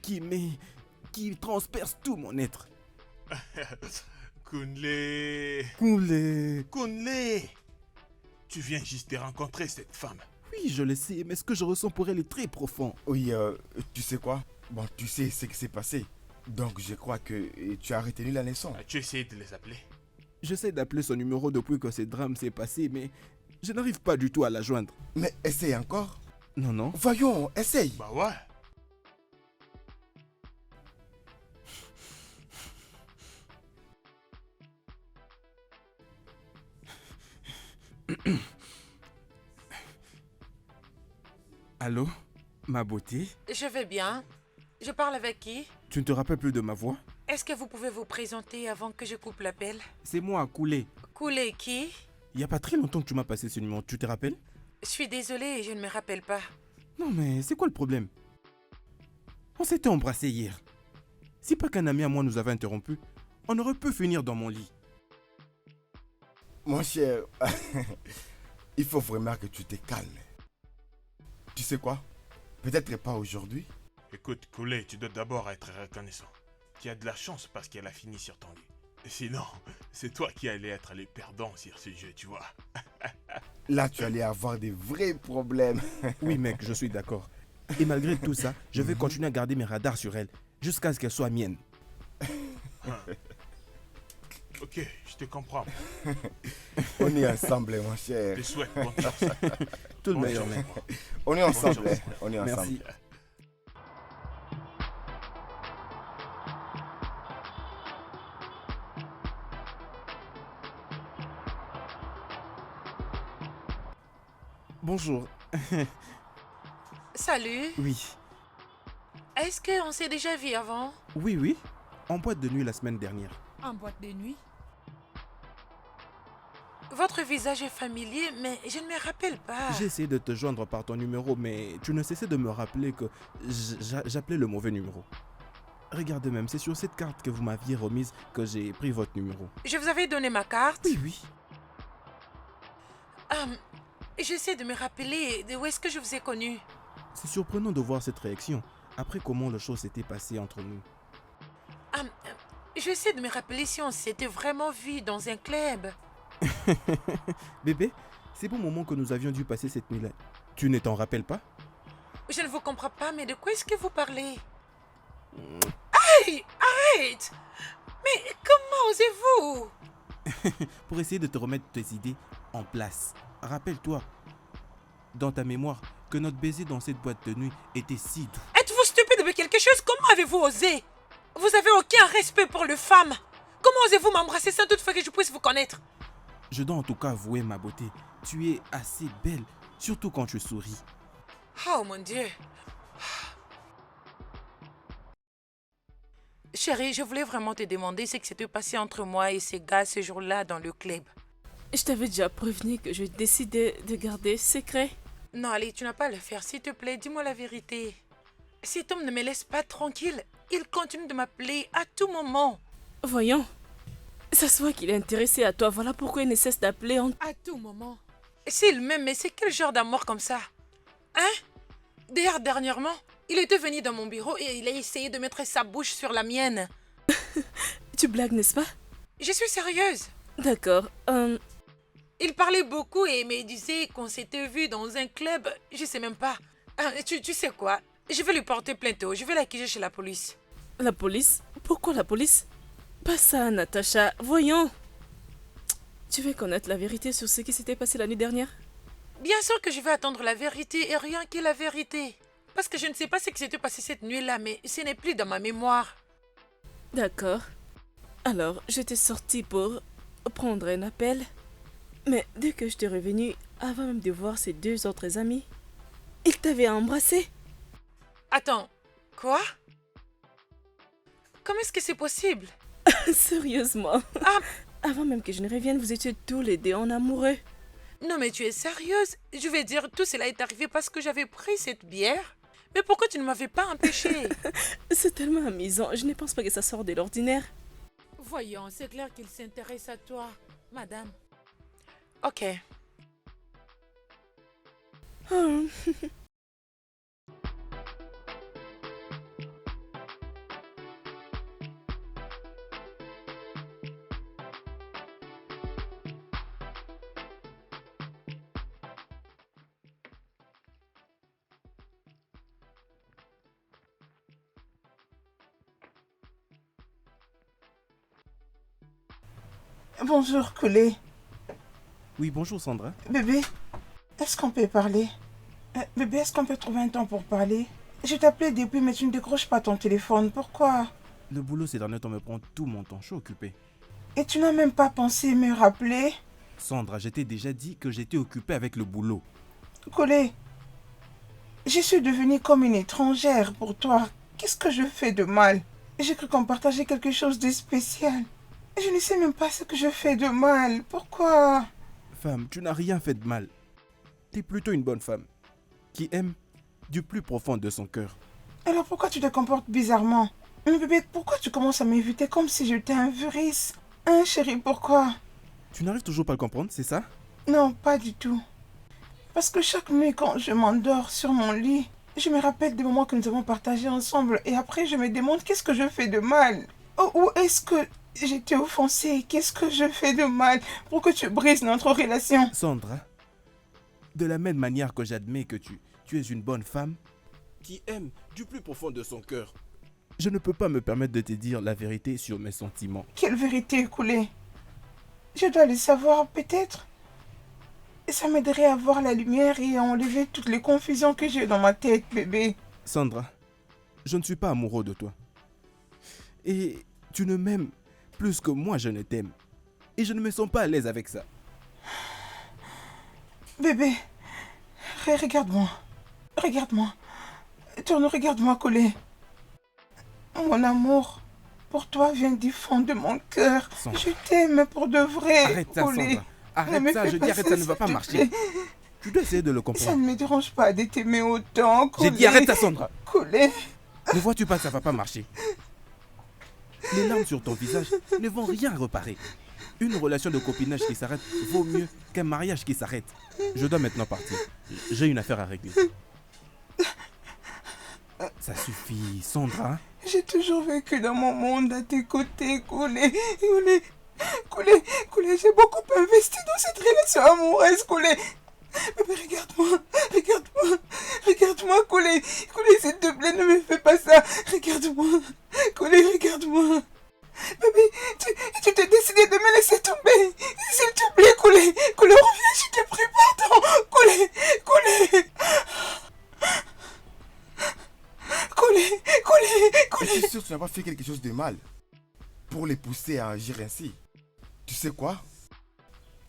qui transperce tout mon être. Kunle. Kunle. Tu viens juste de rencontrer cette femme. Oui, je le sais, mais ce que je ressens pour elle est très profond. Oui, tu sais quoi? Bon, tu sais ce qui s'est passé. Donc, je crois que tu as retenu la leçon. As-tu essayé de les appeler? J'essaie d'appeler son numéro depuis que ce drame s'est passé, mais Je n'arrive pas du tout à la joindre. Mais essaye encore. Non, non. Voyons, essaye. Bah ouais. Allô, ma beauté? Je vais bien. Je parle avec qui? Tu ne te rappelles plus de ma voix? Est-ce que vous pouvez vous présenter avant que je coupe l'appel? C'est moi, Koulé. Koulé qui? Il n'y a pas très longtemps que tu m'as passé ce numéro, tu te rappelles? Je suis désolée, je ne me rappelle pas. Non mais c'est quoi le problème? On s'était embrassés hier. Si pas qu'un ami à moi nous avait interrompu, on aurait pu finir dans mon lit. Mon cher, il faut vraiment que tu te calmes. Tu sais quoi? Peut-être pas aujourd'hui. Écoute, Koulé, tu dois d'abord être reconnaissant. Tu as de la chance parce qu'elle a fini sur ton lit. Sinon, c'est toi qui allais être le perdant sur ce jeu, tu vois. Là, tu allais avoir des vrais problèmes. Oui mec, je suis d'accord. Et malgré tout ça, je vais continuer à garder mes radars sur elle, jusqu'à ce qu'elle soit mienne. Ok, je te comprends. On est ensemble, mon cher. Je te souhaite bonne chance. Tout le Bonne meilleur chance. mec. On est ensemble. Bonne chance. On est ensemble. Merci. Bonjour. Salut. Oui. Est-ce qu'on s'est déjà vu avant? Oui, oui. En boîte de nuit la semaine dernière. En boîte de nuit? Votre visage est familier, mais je ne me rappelle pas. J'ai essayé de te joindre par ton numéro, mais tu ne cessais de me rappeler que j'appelais le mauvais numéro. Regardez même, c'est sur cette carte que vous m'aviez remise que j'ai pris votre numéro. Je vous avais donné ma carte. Oui, oui. J'essaie de me rappeler de où est-ce que je vous ai connu. C'est surprenant de voir cette réaction, après comment les choses s'étaient passées entre nous. J'essaie de me rappeler si on s'était vraiment vu dans un club. Bébé, c'est bon moment que nous avions dû passer cette nuit-là. Tu ne t'en rappelles pas? Je ne vous comprends pas, mais de quoi est-ce que vous parlez? Aïe! Arrête! Mais comment osez-vous? Pour essayer de te remettre tes idées en place. Rappelle-toi, dans ta mémoire, que notre baiser dans cette boîte de nuit était si doux. Êtes-vous stupide de quelque chose? Comment avez-vous osé? Vous avez aucun respect pour les femmes. Comment osez-vous m'embrasser sans toutefois que je puisse vous connaître? Je dois en tout cas avouer ma beauté. Tu es assez belle, surtout quand tu souris. Oh mon Dieu. Chérie, je voulais vraiment te demander ce qui s'était passé entre moi et ces gars ce jour-là dans le club. Je t'avais déjà prévenu que je décidais de garder secret. Non, allez, tu n'as pas à le faire, s'il te plaît, dis-moi la vérité. Cet homme ne me laisse pas tranquille. Il continue de m'appeler à tout moment. Voyons. Ça se voit qu'il est intéressé à toi. Voilà pourquoi il ne cesse d'appeler en... À tout moment. S'il m'aime, mais c'est quel genre d'amour comme ça? Hein? D'ailleurs, dernièrement, il était venu dans mon bureau et il a essayé de mettre sa bouche sur la mienne. Tu blagues, n'est-ce pas? Je suis sérieuse. D'accord. Il parlait beaucoup et me disait qu'on s'était vu dans un club. Je sais même pas. Tu sais quoi? Je vais lui porter plainte. Je vais l'accuser chez la police. La police? Pourquoi la police? Pas ça, Natacha. Voyons. Tu veux connaître la vérité sur ce qui s'était passé la nuit dernière? Bien sûr que je vais attendre la vérité et rien que la vérité. Parce que je ne sais pas ce qui s'était passé cette nuit-là, mais ce n'est plus dans ma mémoire. D'accord. Alors, j'étais sortie pour prendre un appel. Mais dès que je t'ai revenu, avant même de voir ses deux autres amis, il t'avait embrassé. Attends, quoi? Comment est-ce que c'est possible? Sérieusement. Avant même que je ne revienne, vous étiez tous les deux en amoureux. Non mais tu es sérieuse? Je vais dire, tout cela est arrivé parce que j'avais pris cette bière. Mais pourquoi tu ne m'avais pas empêché? C'est tellement amusant. Je ne pense pas que ça sort de l'ordinaire. Voyons, c'est clair qu'il s'intéresse à toi, madame. Ok. Oh. Bonjour, Koulé. Oui, bonjour Sandra. Bébé, est-ce qu'on peut parler? Bébé, est-ce qu'on peut trouver un temps pour parler? Je t'appelais depuis, mais tu ne décroches pas ton téléphone. Pourquoi? Le boulot ces derniers temps me prend tout mon temps, je suis occupé. Et tu n'as même pas pensé me rappeler? Sandra, je t'ai déjà dit que j'étais occupé avec le boulot. Collé, je suis devenue comme une étrangère pour toi. Qu'est-ce que je fais de mal? J'ai cru qu'on partageait quelque chose de spécial. Je ne sais même pas ce que je fais de mal. Pourquoi? Femme, tu n'as rien fait de mal. T'es plutôt une bonne femme, qui aime du plus profond de son cœur. Alors pourquoi tu te comportes bizarrement? Mais bébé, pourquoi tu commences à m'éviter comme si j'étais un virus? Hein, chérie, pourquoi? Tu n'arrives toujours pas à le comprendre, c'est ça? Non, pas du tout. Parce que chaque nuit, quand je m'endors sur mon lit, je me rappelle des moments que nous avons partagés ensemble et après je me demande qu'est-ce que je fais de mal? Ou est-ce que j'ai été offensée? Qu'est-ce que je fais de mal pour que tu brises notre relation? Sandra, de la même manière que j'admets que tu es une bonne femme, qui aime du plus profond de son cœur, je ne peux pas me permettre de te dire la vérité sur mes sentiments. Quelle vérité, Koulé? Je dois le savoir peut-être. Et ça m'aiderait à voir la lumière et à enlever toutes les confusions que j'ai dans ma tête, bébé. Sandra, je ne suis pas amoureux de toi. Et tu ne m'aimes plus que moi je ne t'aime. Et je ne me sens pas à l'aise avec ça. Bébé, regarde-moi. Regarde-moi. Tourne, regarde-moi, Koulé. Mon amour pour toi vient du fond de mon cœur. Sandra. Je t'aime pour de vrai, Arrête ça, Koulé. Sandra. Arrête me ça, fais je pas dis arrête, ça ne va s'il pas te marcher. plaît. Tu dois essayer de le Ça comprendre. ne me dérange pas de t'aimer autant, Koulé. J'ai dit arrête ça, Sandra. Koulé. Ne vois-tu pas que ça va pas marcher? Les larmes sur ton visage ne vont rien réparer. Une relation de copinage qui s'arrête vaut mieux qu'un mariage qui s'arrête. Je dois maintenant partir. J'ai une affaire à régler. Ça suffit, Sandra. J'ai toujours vécu dans mon monde à tes côtés, Koulé. Koulé, j'ai beaucoup investi dans cette relation amoureuse, Koulé. Bébé, regarde-moi, Koulé. Koulé, s'il te plaît, ne me fais pas ça. Regarde-moi, Koulé, regarde-moi. Bébé, tu t'es décidé de me laisser tomber. S'il te plaît, Koulé, reviens, je te prie, pardon. Koulé. Je suis sûr que tu n'as pas fait quelque chose de mal pour les pousser à agir ainsi. Tu sais quoi?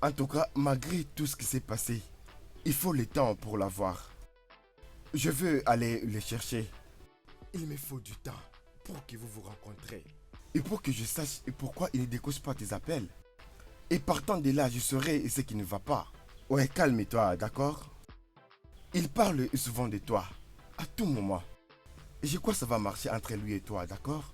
En tout cas, malgré tout ce qui s'est passé, il faut le temps pour l'avoir. Je veux aller les chercher. Il me faut du temps pour que vous vous rencontrez. Et pour que je sache pourquoi il ne décroche pas tes appels. Et partant de là, je saurai ce qui ne va pas. Ouais, calme-toi, d'accord? Il parle souvent de toi, à tout moment. Et je crois que ça va marcher entre lui et toi, d'accord?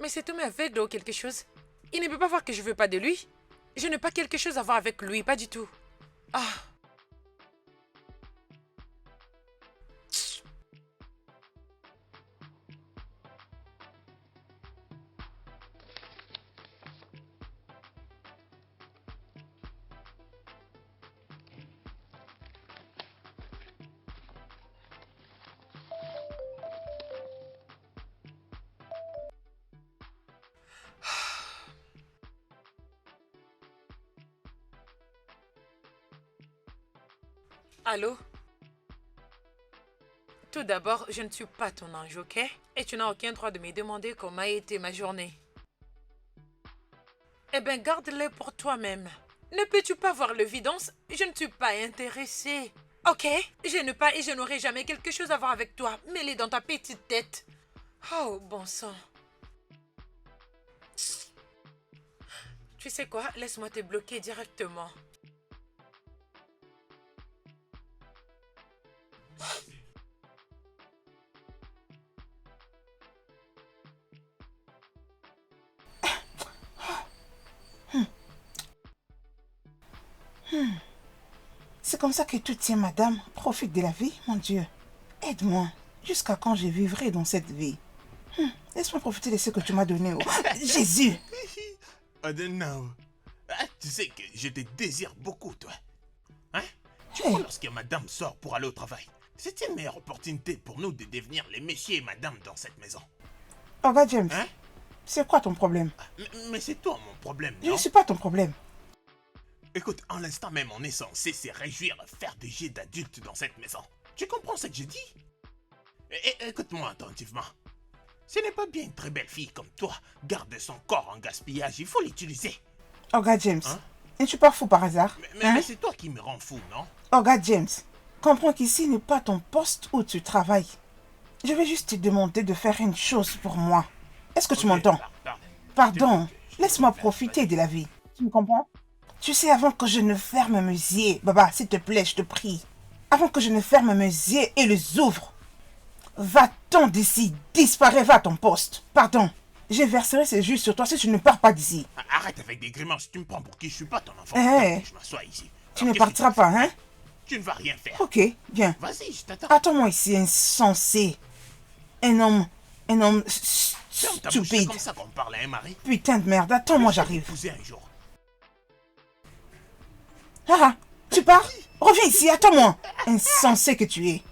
Mais cet homme est aveugle ou quelque chose. Il ne peut pas voir que je veux pas de lui. Je n'ai pas quelque chose à voir avec lui, pas du tout. Ah. Allô? Tout d'abord, je ne suis pas ton ange, ok? Et tu n'as aucun droit de me demander comment a été ma journée. Eh bien, garde-le pour toi-même. Ne peux-tu pas voir l'évidence? Je ne suis pas intéressée. Ok? Je n'aurai jamais quelque chose à voir avec toi. Mets-les dans ta petite tête. Oh, bon sang. Tu sais quoi? Laisse-moi te bloquer directement. C'est comme ça que tu tiens, madame. Profite de la vie, mon Dieu. Aide-moi. Jusqu'à quand je vivrai dans cette vie? Laisse-moi profiter de ce que tu m'as donné. Oh. Jésus! Adenao, tu sais que je te désire beaucoup, toi. Hein? Tu Hey. vois, lorsque madame sort pour aller au travail, c'est une meilleure opportunité pour nous de devenir les messieurs et madame dans cette maison. Oh, gars, James, Hein? c'est quoi ton problème? Mais c'est toi mon problème, Je non? ne suis pas ton problème. Écoute, en l'instant même, on est censé se réjouir à faire des jets d'adultes dans cette maison. Tu comprends ce que je dis? Écoute-moi attentivement. Ce n'est pas bien une très belle fille comme toi garder son corps en gaspillage. Il faut l'utiliser. Oh, gars, James, Hein? ne suis pas fou par hasard. Hein? Mais c'est toi qui me rends fou, non? Oh, gars, James, comprends qu'ici n'est pas ton poste où tu travailles. Je vais juste te demander de faire une chose pour moi. Est-ce que tu m'entends? Pardon, laisse-moi profiter de la vie. Tu me comprends? Tu sais, avant que je ne ferme mes yeux, Baba, s'il te plaît, je te prie. Avant que je ne ferme mes yeux et les ouvre, va-t'en d'ici, disparais, va à ton poste. Pardon, je verserai ces jus sur toi si tu ne pars pas d'ici. Arrête avec des grimaces, tu me prends pour qui? Je suis pas ton enfant. Eh. Je m'assois ici. Tu Alors, ne qu'est-ce partiras que pas, hein? tu ne vas rien faire. Ok, viens. Vas-y, je t'attends. Attends-moi ici, insensé. Un homme Ferme ta bouche, c'est stupide. comme ça qu'on parle à un mari. Putain de merde, attends-moi, j'arrive. Épouser un jour. Ah, tu pars? Reviens ici, attends-moi. Insensé que tu es.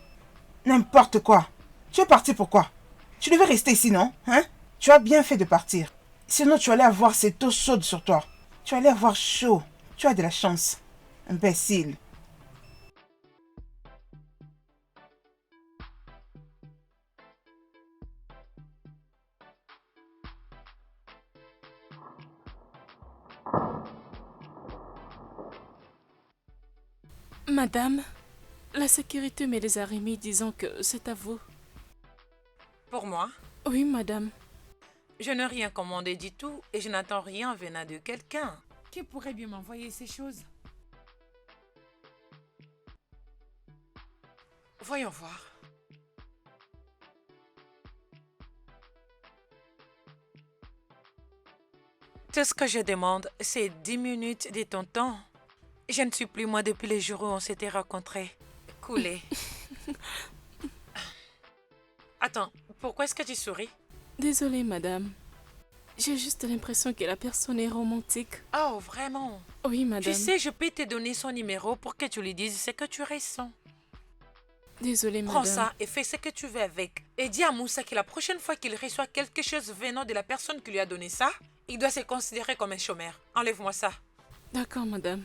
N'importe quoi. Tu es parti pourquoi? Tu devais rester ici, non? Hein? Tu as bien fait de partir. Sinon, tu allais avoir cette eau chaude sur toi. Tu allais avoir chaud. Tu as de la chance. Imbécile. Madame, la sécurité me les a remis disant que c'est à vous. Pour moi, Oui, madame. je n'ai rien commandé du tout et je n'attends rien venant de quelqu'un. Qui pourrait bien m'envoyer ces choses? Voyons voir. Tout ce que je demande, c'est 10 minutes de ton temps. Je ne suis plus moi depuis les jours où on s'était rencontrés. Coulé. Attends, pourquoi est-ce que tu souris? Désolée, madame. J'ai juste l'impression que la personne est romantique. Oh, vraiment? Oui, madame. Tu sais, je peux te donner son numéro pour que tu lui dises ce que tu ressens. Désolée, Prends madame. ça et fais ce que tu veux avec. Et dis à Moussa que la prochaine fois qu'il reçoit quelque chose venant de la personne qui lui a donné ça, il doit se considérer comme un chômeur. Enlève-moi ça. D'accord, madame.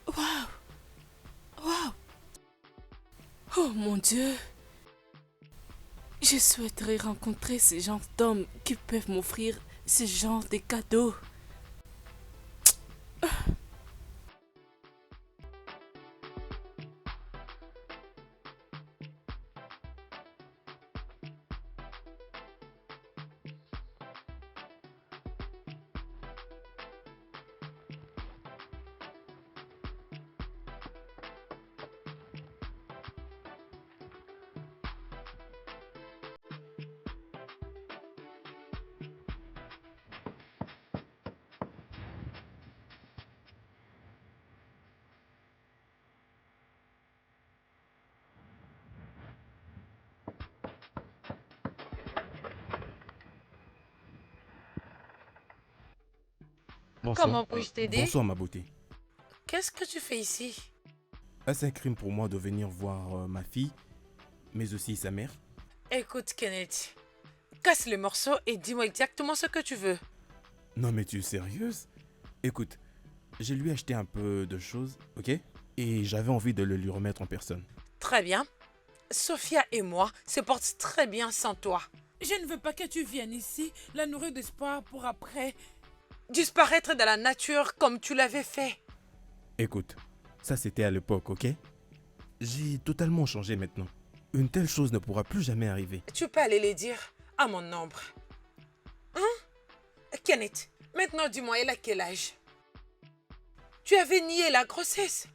Waouh! Waouh! Oh mon Dieu! Je souhaiterais rencontrer ce genre d'hommes qui peuvent m'offrir ce genre de cadeaux. Bonsoir. Comment puis-je t'aider? Bonsoir, ma beauté. Qu'est-ce que tu fais ici? Est-ce un crime pour moi de venir voir ma fille, mais aussi sa mère? Écoute, Kenneth. Casse le morceau et dis-moi exactement ce que tu veux. Non, mais tu es sérieuse? Écoute, je lui ai acheté un peu de choses, ok? Et j'avais envie de le lui remettre en personne. Très bien. Sophia et moi se portent très bien sans toi. Je ne veux pas que tu viennes ici, la nourrir d'espoir pour après. Disparaître de la nature comme tu l'avais fait. Écoute, ça c'était à l'époque, ok? J'ai totalement changé maintenant. Une telle chose ne pourra plus jamais arriver. Tu peux aller les dire à mon ombre. Hein? Kenneth, maintenant dis-moi, elle a quel âge? Tu avais nié la grossesse.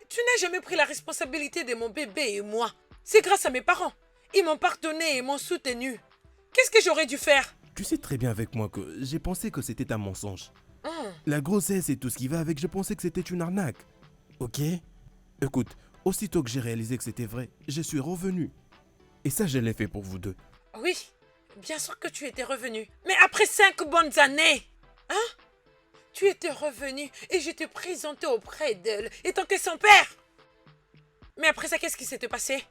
Tu n'as jamais pris la responsabilité de mon bébé et moi. C'est grâce à mes parents. Ils m'ont pardonné et m'ont soutenu. Qu'est-ce que j'aurais dû faire? Tu sais très bien avec moi que j'ai pensé que c'était un mensonge. La grossesse et tout ce qui va avec, je pensais que c'était une arnaque. Ok? Écoute, aussitôt que j'ai réalisé que c'était vrai, je suis revenu. Et ça, je l'ai fait pour vous deux. Oui, bien sûr que tu étais revenu. Mais après 5 bonnes années, hein? Tu étais revenu et je t'ai présenté auprès d'elle, étant que son père. Mais après ça, qu'est-ce qui s'était passé?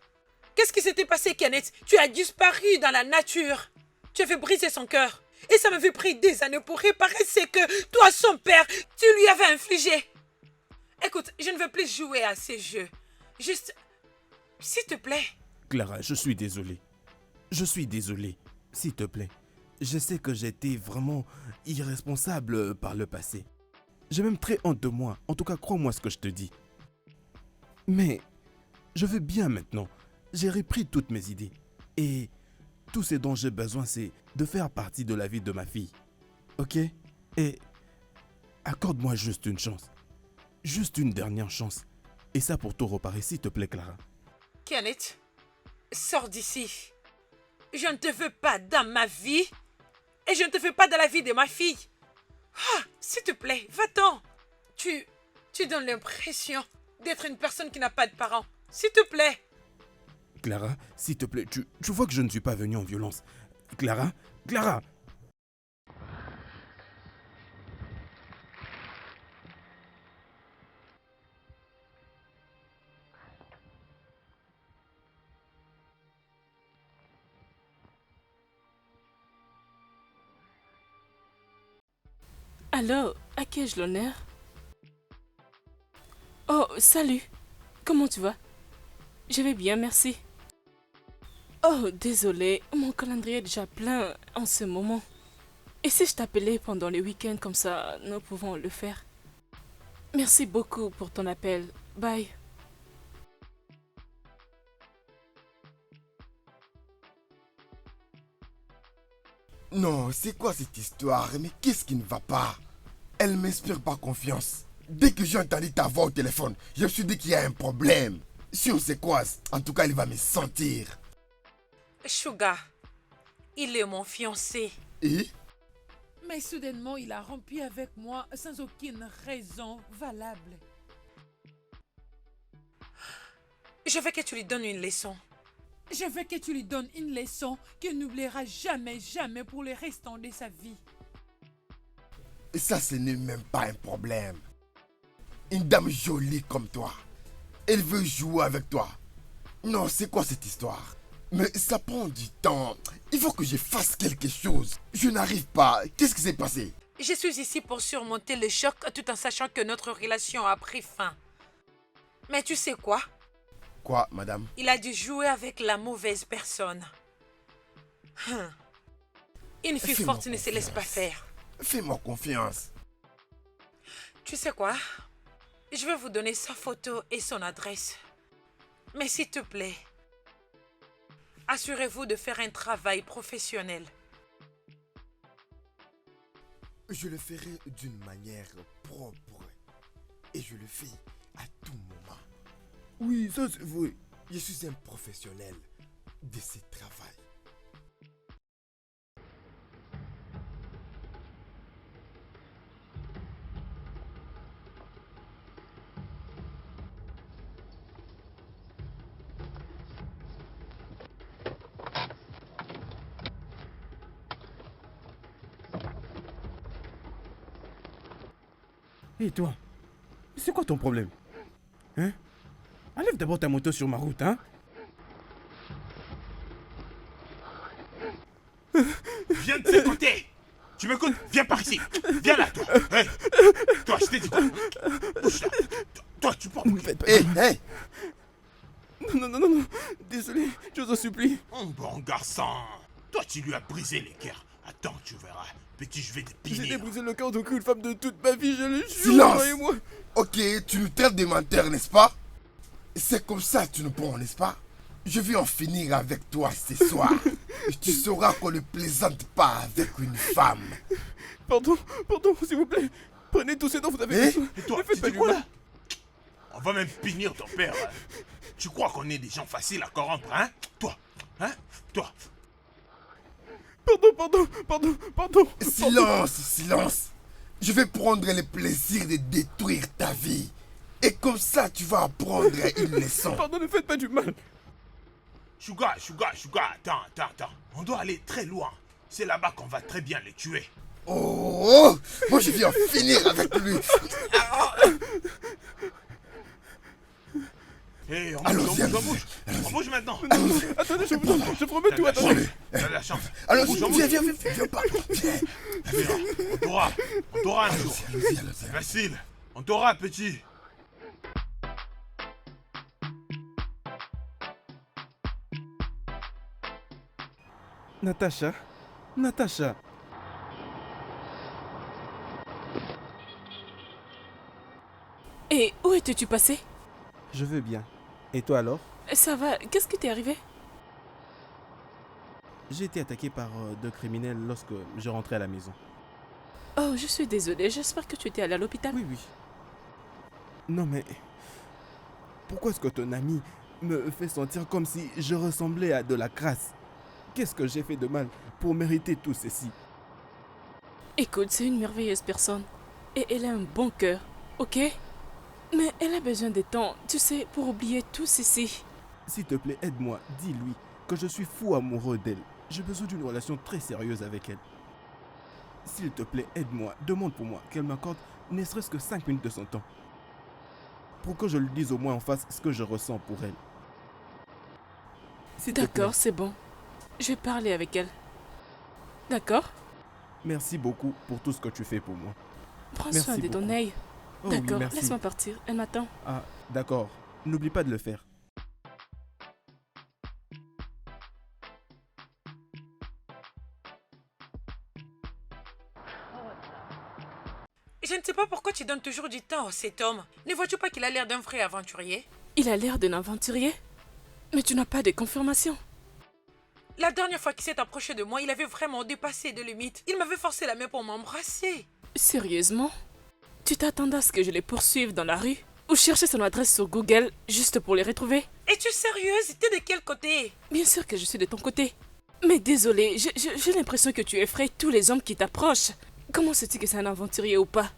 Qu'est-ce qui s'était passé, Kenneth? Tu as disparu dans la nature. Tu avais brisé son cœur. Et ça m'avait pris des années pour réparer ce que toi, son père, tu lui avais infligé. Écoute, je ne veux plus jouer à ces jeux. Juste, s'il te plaît. Clara, je suis désolé. Je suis désolé. S'il te plaît. Je sais que j'étais vraiment irresponsable par le passé. J'ai même très honte de moi. En tout cas, crois-moi ce que je te dis. Mais je veux bien maintenant. J'ai repris toutes mes idées. Et tout ce dont j'ai besoin, c'est de faire partie de la vie de ma fille. Ok? Et accorde-moi juste une chance. Juste une dernière chance. Et ça pour tout réparer, s'il te plaît, Clara. Kenneth, sors d'ici. Je ne te veux pas dans ma vie. Et je ne te veux pas dans la vie de ma fille. Ah, s'il te plaît, va-t'en. Tu donnes l'impression d'être une personne qui n'a pas de parents. S'il te plaît. Clara, s'il te plaît, tu vois que je ne suis pas venu en violence. Clara, Clara! Alors, à qui ai-je l'honneur? Oh, salut. Comment tu vas? Je vais bien, merci. Oh, désolé, mon calendrier est déjà plein en ce moment. Et si je t'appelais pendant les week-ends comme ça, nous pouvons le faire. Merci beaucoup pour ton appel. Bye. Non, c'est quoi cette histoire? Mais qu'est-ce qui ne va pas? Elle m'inspire pas confiance. Dès que j'ai entendu ta voix au téléphone, je me suis dit qu'il y a un problème. Si on se croise, en tout cas, il va me sentir. Sugar, il est mon fiancé. Et? Mais soudainement, il a rompu avec moi sans aucune raison valable. Je veux que tu lui donnes une leçon. Je veux que tu lui donnes une leçon qu'il n'oubliera jamais, jamais pour le restant de sa vie. Et ça, ce n'est même pas un problème. Une dame jolie comme toi, elle veut jouer avec toi. Non, c'est quoi cette histoire? Mais ça prend du temps. Il faut que je fasse quelque chose. Je n'arrive pas. Qu'est-ce qui s'est passé? Je suis ici pour surmonter le choc tout en sachant que notre relation a pris fin. Mais tu sais quoi? Quoi, madame? Il a dû jouer avec la mauvaise personne. Une fille Fais-moi forte ne se laisse pas confiance. faire. Fais-moi confiance. Tu sais quoi? Je vais vous donner sa photo et son adresse. Mais s'il te plaît, assurez-vous de faire un travail professionnel. Je le ferai d'une manière propre. Et je le fais à tout moment. Oui, ça c'est vrai. Je suis un professionnel de ce travail. Et toi? C'est quoi ton problème? Hein? Enlève d'abord ta moto sur ma route, hein? Viens de ce côté. Tu m'écoutes? Viens par ici. Viens là, toi. Hey. Toi, je t'ai dit quoi? Bouge là. Toi, tu portes. Hé, hé! Non, non, non, non. Désolé, je vous en supplie. Bon garçon. Toi, tu lui as brisé les cœurs. Attends, tu verras. Petit, je vais te J'ai punir. débrisé le cœur d'aucune femme de toute ma vie, je le jure. Silence! Croyez-moi. Ok, tu nous traites de menteur, n'est-ce pas? C'est comme ça que tu nous prends, n'est-ce pas? Je vais en finir avec toi ce soir. Tu sauras qu'on ne plaisante pas avec une femme. Pardon, s'il vous plaît. Prenez tout ce dont vous avez Eh? besoin. Et toi, Ne faites tu pas dis du quoi mal. là? On va même punir ton père. Tu crois qu'on est des gens faciles à corrompre, hein? Toi, hein? Toi. Pardon. Silence, silence. Je vais prendre le plaisir de détruire ta vie. Et comme ça, tu vas apprendre une leçon. Pardon, ne faites pas du mal. Sugar, attends. On doit aller très loin. C'est là-bas qu'on va très bien les tuer. Oh, moi je viens finir avec lui. Hé, on Allons-y, bouge. On bouge maintenant. Attendez, je vous promets tout, attendez. T'as de la chance. Allons-y, Bouge, viens pas. Viens. On t'aura un jour. Allons-y. Facile. On t'aura, petit. Natacha. Et où étais-tu passé? Je vais bien. Et toi alors? Ça va, qu'est-ce qui t'est arrivé? J'ai été attaqué par 2 criminels lorsque je rentrais à la maison. Oh, je suis désolée, j'espère que tu étais allé à l'hôpital. Oui. Non mais... Pourquoi est-ce que ton ami me fait sentir comme si je ressemblais à de la crasse? Qu'est-ce que j'ai fait de mal pour mériter tout ceci? Écoute, c'est une merveilleuse personne. Et elle a un bon cœur, ok? Mais elle a besoin de temps, tu sais, pour oublier tout ceci. S'il te plaît, aide-moi, dis-lui que je suis fou amoureux d'elle. J'ai besoin d'une relation très sérieuse avec elle. S'il te plaît, aide-moi, demande pour moi qu'elle m'accorde ne serait-ce que 5 minutes de son temps. Pour que je lui dise au moins en face ce que je ressens pour elle. S'il te plaît. D'accord, c'est bon. Je vais parler avec elle. D'accord? Merci beaucoup pour tout ce que tu fais pour moi. Prends Merci soin de ton beaucoup. œil. Oh oui, D'accord, merci. laisse-moi partir. Elle m'attend. Ah, d'accord. N'oublie pas de le faire. Je ne sais pas pourquoi tu donnes toujours du temps à cet homme. Ne vois-tu pas qu'il a l'air d'un vrai aventurier? Il a l'air d'un aventurier. Mais tu n'as pas de confirmation. La dernière fois qu'il s'est approché de moi, il avait vraiment dépassé de limites. Il m'avait forcé la main pour m'embrasser. Sérieusement? Tu t'attendais à ce que je les poursuive dans la rue? Ou chercher son adresse sur Google juste pour les retrouver? Es-tu sérieuse? T'es de quel côté? Bien sûr que je suis de ton côté. Mais désolé, j'ai l'impression que tu effraies tous les hommes qui t'approchent. Comment sais-tu que c'est un aventurier ou pas?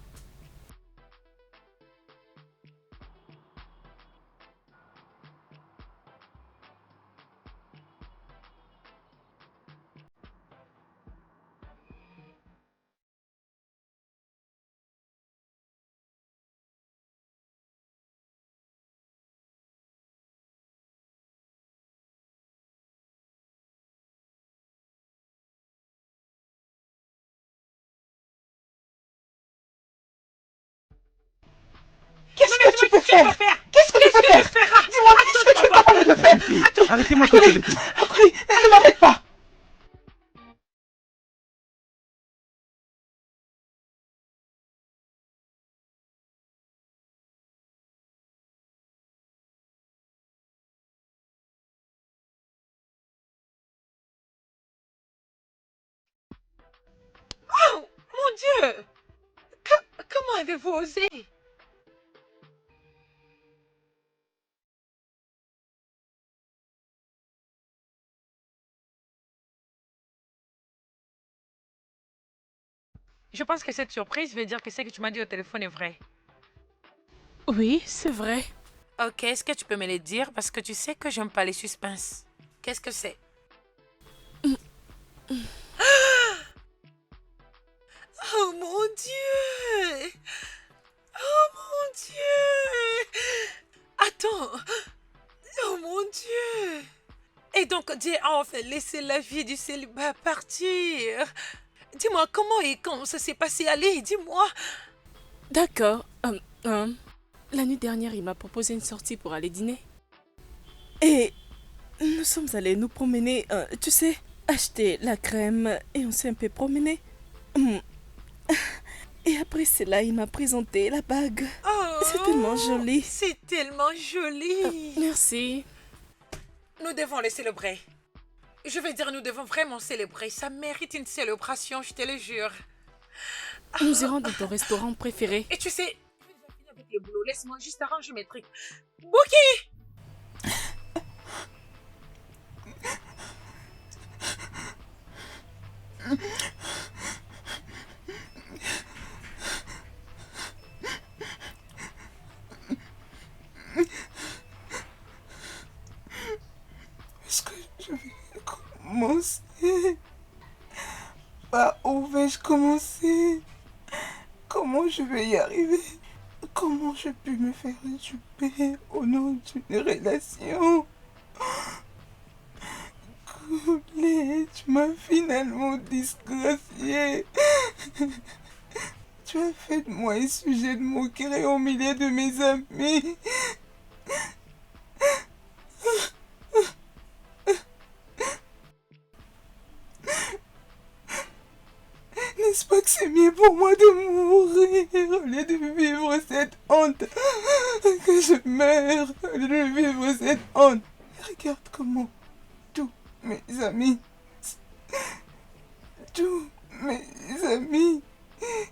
Qu'est-ce que tu peux faire? Qu'est-ce que tu peux faire? Dis-moi, qu'est-ce que tu es capable de faire? Arrêtez-moi tout de suite. Akuli, ne m'arrête pas. Oh, mon Dieu! Comment avez-vous osé? Je pense que cette surprise veut dire que ce que tu m'as dit au téléphone est vrai. Oui, c'est vrai. Ok, est-ce que tu peux me le dire? Parce que tu sais que j'aime pas les suspens. Qu'est-ce que c'est? Oh mon Dieu! Oh mon Dieu! Attends! Oh mon Dieu! Et donc Dieu a enfin laissé la vie du célibat partir. Dis-moi comment et quand ça s'est passé? Allez, dis-moi. D'accord. La nuit dernière, il m'a proposé une sortie pour aller dîner. Et nous sommes allés nous promener, tu sais, acheter la crème et on s'est un peu promené. Et après cela, il m'a présenté la bague. Oh, C'est tellement joli. c'est tellement joli. Merci. Nous devons le célébrer. Je veux dire, nous devons vraiment célébrer. Ça mérite une célébration, je te le jure. Nous irons dans ton restaurant préféré. Et tu sais, avec le boulot. Laisse-moi juste arranger mes trucs. Bouki! Est-ce que je vais commencer? Par où vais-je commencer? Comment je vais y arriver? Comment je peux me faire duper au nom d'une relation? Coulé, tu m'as finalement disgracié. Tu as fait de moi un sujet de moquerie au milieu de mes amis. N'est-ce pas que c'est mieux pour moi de mourir au lieu de vivre cette honte? Que je meure au lieu de vivre cette honte. Regarde comment tous mes amis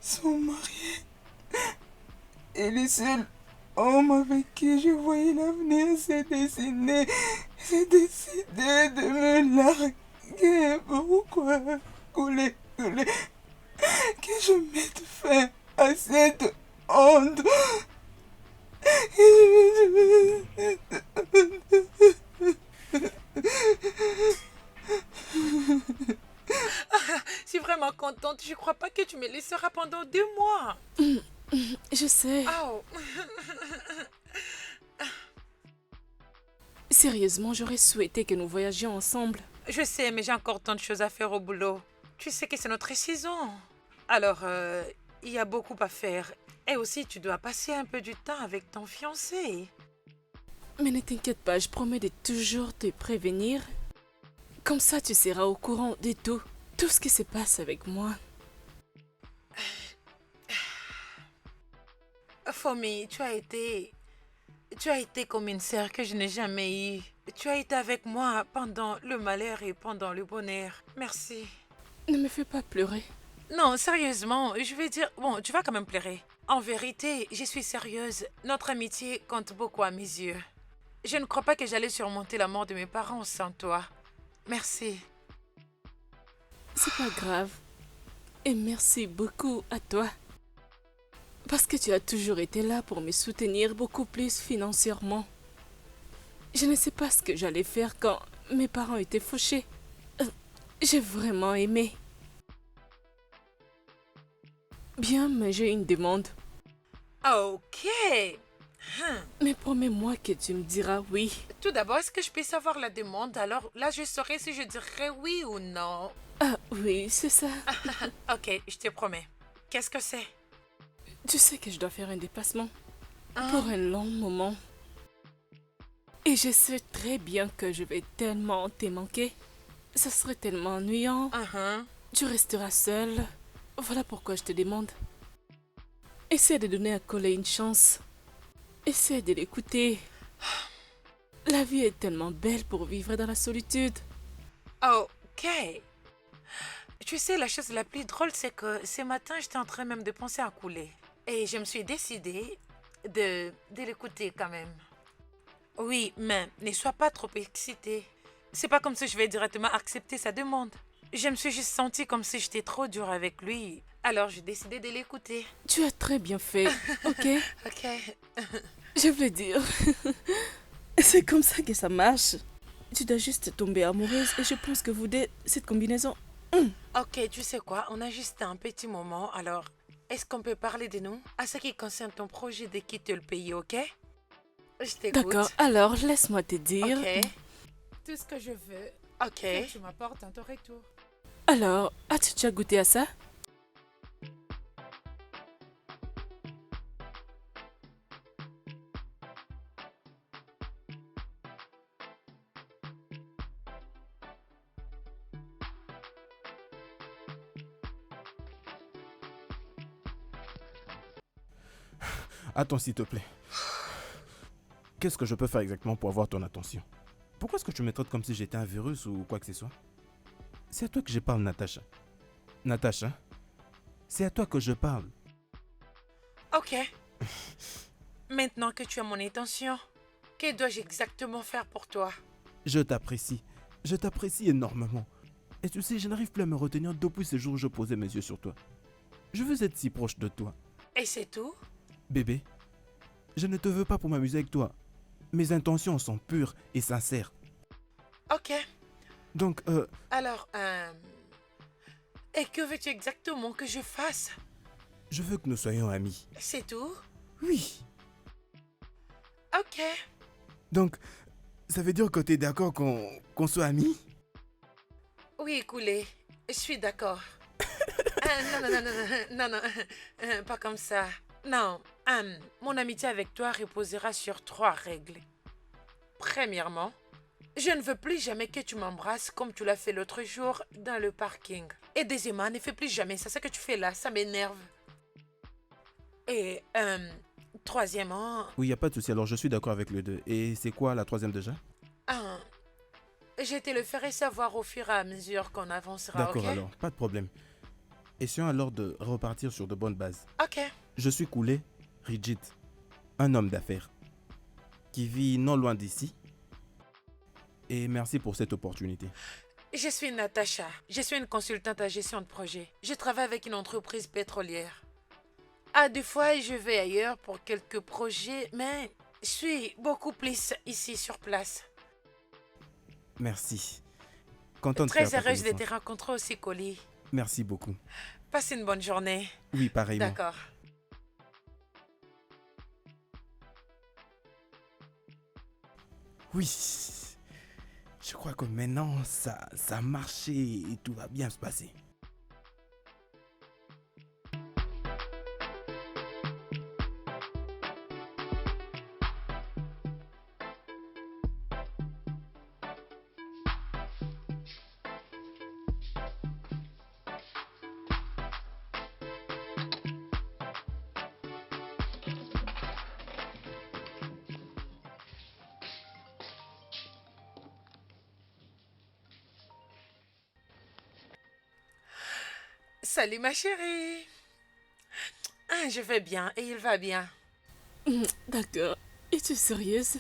sont mariés. Et le seul homme avec qui je voyais l'avenir s'est décidé de me larguer. Pourquoi? Couler. Que je mette fin à cette honte. Je suis vraiment contente. Je crois pas que tu me laisseras pendant 2 mois. Je sais. Oh. Sérieusement, j'aurais souhaité que nous voyagions ensemble. Je sais, mais j'ai encore tant de choses à faire au boulot. Tu sais que c'est notre saison. Alors, il y a beaucoup à faire. Et aussi, tu dois passer un peu du temps avec ton fiancé. Mais ne t'inquiète pas, je promets de toujours te prévenir. Comme ça, tu seras au courant de tout. Tout ce qui se passe avec moi. Fomi, tu as été comme une sœur que je n'ai jamais eue. Tu as été avec moi pendant le malheur et pendant le bonheur. Merci. Ne me fais pas pleurer. Non, sérieusement, je vais dire... Bon, tu vas quand même pleurer. En vérité, je suis sérieuse. Notre amitié compte beaucoup à mes yeux. Je ne crois pas que j'allais surmonter la mort de mes parents sans toi. Merci. C'est pas grave. Et merci beaucoup à toi. Parce que tu as toujours été là pour me soutenir beaucoup plus financièrement. Je ne sais pas ce que j'allais faire quand mes parents étaient fauchés. J'ai vraiment aimé. Bien, mais j'ai une demande. Ok. Mais promets-moi que tu me diras oui. Tout d'abord, est-ce que je peux savoir la demande? Alors là, je saurai si je dirais oui ou non. Ah oui, c'est ça. Ok, je te promets. Qu'est-ce que c'est? Tu sais que je dois faire un déplacement pour un long moment. Et je sais très bien que je vais tellement te manquer. Ça serait tellement ennuyant. Tu resteras seule. Voilà pourquoi je te demande. Essaie de donner à Colin une chance. Essaie de l'écouter. La vie est tellement belle pour vivre dans la solitude. Ok. Tu sais, la chose la plus drôle, c'est que ce matin, j'étais en train même de penser à couler. Et je me suis décidée de l'écouter quand même. Oui, mais ne sois pas trop excitée. C'est pas comme si je vais directement accepter sa demande. Je me suis juste sentie comme si j'étais trop dure avec lui. Alors j'ai décidé de l'écouter. Tu as très bien fait, ok? Ok. Je veux dire, c'est comme ça que ça marche. Tu dois juste tomber amoureuse et je pense que vous deux, cette combinaison... Ok, tu sais quoi? On a juste un petit moment, alors... Est-ce qu'on peut parler de nous? À ce qui concerne ton projet de quitter le pays, ok? Je t'écoute. D'accord, alors laisse-moi te dire... Ok. Tout ce que je veux, Ok. c'est que tu m'apportes à ton retour. Alors, as-tu déjà goûté à ça? Attends, s'il te plaît. Qu'est-ce que je peux faire exactement pour avoir ton attention? Pourquoi est-ce que tu me traites comme si j'étais un virus ou quoi que ce soit? C'est à toi que je parle, Natacha. Natacha, c'est à toi que je parle. Ok. Maintenant que tu as mon intention, que dois-je exactement faire pour toi? Je t'apprécie. Je t'apprécie énormément. Et tu sais, je n'arrive plus à me retenir depuis ce jour où je posais mes yeux sur toi. Je veux être si proche de toi. Et c'est tout? Bébé, je ne te veux pas pour m'amuser avec toi. Mes intentions sont pures et sincères. Ok. Donc, Alors, et que veux-tu exactement que je fasse? je veux que nous soyons amis. C'est tout? Oui. Ok. Donc, ça veut dire que tu es d'accord qu'on soit amis? Oui, Koulé, je suis d'accord. Non, pas comme ça. Non, mon amitié avec toi reposera sur 3 règles. Premièrement, je ne veux plus jamais que tu m'embrasses comme tu l'as fait l'autre jour dans le parking. Et deuxièmement, ne fais plus jamais ça. Ce que tu fais là, ça m'énerve. Et troisièmement, Oui, il n'y a pas de souci. Alors, je suis d'accord avec les deux. Et c'est quoi la troisième déjà? je te le ferai savoir au fur et à mesure qu'on avancera, D'accord, ok? alors, pas de problème. Essayons alors de repartir sur de bonnes bases. Ok. Je suis Koulé Rigid, un homme d'affaires qui vit non loin d'ici. Et merci pour cette opportunité. Je suis Natacha. Je suis une consultante à gestion de projet. Je travaille avec une entreprise pétrolière. Des fois, je vais ailleurs pour quelques projets, mais je suis beaucoup plus ici sur place. Merci. Contente de Très faire ta heureuse de te connaissance. rencontrer aussi, Colly. Merci beaucoup. Passe une bonne journée. Oui, pareillement. D'accord. Oui. Je crois que maintenant, ça a marché et tout va bien se passer. Salut ma chérie. Je vais bien et il va bien. D'accord. Es-tu sérieuse?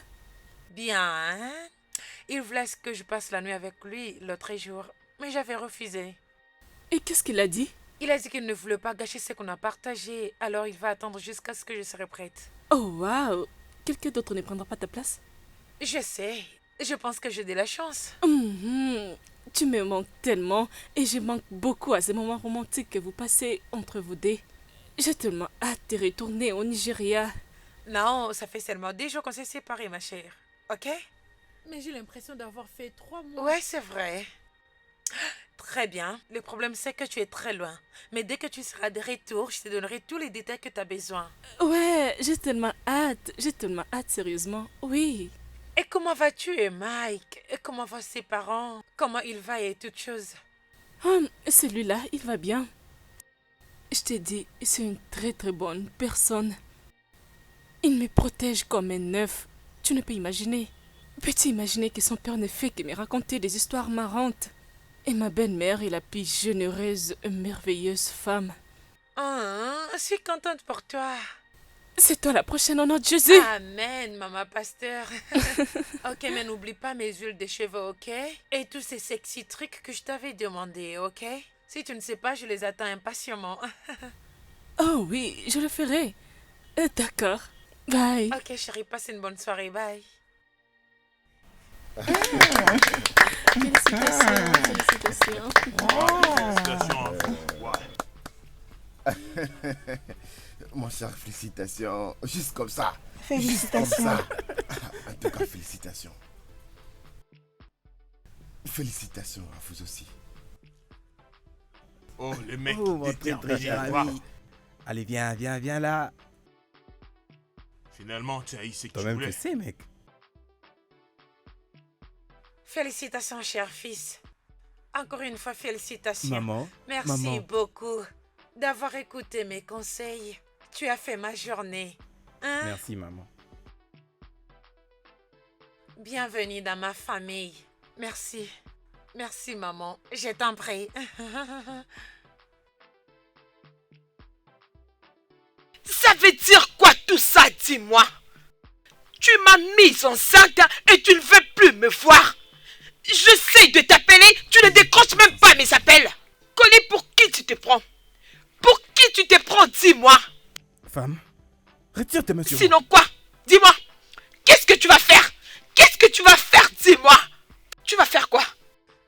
Bien, hein? Il voulait que je passe la nuit avec lui l'autre jour, mais j'avais refusé. Et qu'est-ce qu'il a dit? Il a dit qu'il ne voulait pas gâcher ce qu'on a partagé, alors il va attendre jusqu'à ce que je serai prête. Oh, waouh! Quelqu'un d'autre ne prendra pas ta place? Je sais, je pense que j'ai de la chance. Tu me manques tellement et je manque beaucoup à ces moments romantiques que vous passez entre vous deux. J'ai tellement hâte de retourner au Nigeria. Non, ça fait seulement 10 jours qu'on s'est séparés, ma chère. Ok? Mais j'ai l'impression d'avoir fait 3 mois. Ouais, c'est vrai. Très bien. Le problème, c'est que tu es très loin. Mais dès que tu seras de retour, je te donnerai tous les détails que tu as besoin. Ouais, j'ai tellement hâte. J'ai tellement hâte, sérieusement. Oui. Et comment vas-tu, Mike? Et comment vont ses parents? Comment il va et toutes choses? Celui-là, il va bien. Je te dis, c'est une très très bonne personne. Il me protège comme un œuf. Tu ne peux imaginer. Peux-tu imaginer que son père ne fait que me raconter des histoires marrantes? Et ma belle-mère est la plus généreuse et merveilleuse femme. Je suis contente pour toi. C'est toi la prochaine au nom de Jésus. Amen, maman pasteur. Ok, mais n'oublie pas mes huiles de cheveux, ok? Et tous ces sexy trucs que je t'avais demandé, ok? Si tu ne sais pas, je les attends impatiemment. Oh oui, je le ferai. D'accord. Bye. Ok, chérie, passe une bonne soirée. Bye. Félicitations, félicitations. Félicitations à vous. Ouais. Mon cher, félicitations. Juste comme ça. Félicitations. Comme ça. En tout cas, félicitations. Félicitations à vous aussi. Oh, le mec Oh, mon très très cher déterminé. Wow. ami. Allez, viens là. Finalement, tu as eu ce que tu Toi-même, voulais. tu sais, mec. Félicitations, cher fils. Encore une fois, félicitations. Maman. Merci maman. beaucoup d'avoir écouté mes conseils. Tu as fait ma journée. Hein? Merci, maman. Bienvenue dans ma famille. Merci. Merci, maman. Je t'en prie. Ça veut dire quoi tout ça, dis-moi? m'as mise enceinte et tu ne veux plus me voir. J'essaie de t'appeler, tu ne décroches même pas mes appels. Collé, pour qui tu te prends? Pour qui tu te prends, dis-moi. Femme, retire tes mains sur moi. Sinon quoi? Dis-moi. Qu'est-ce que tu vas faire? Qu'est-ce que tu vas faire, dis-moi? Tu vas faire quoi?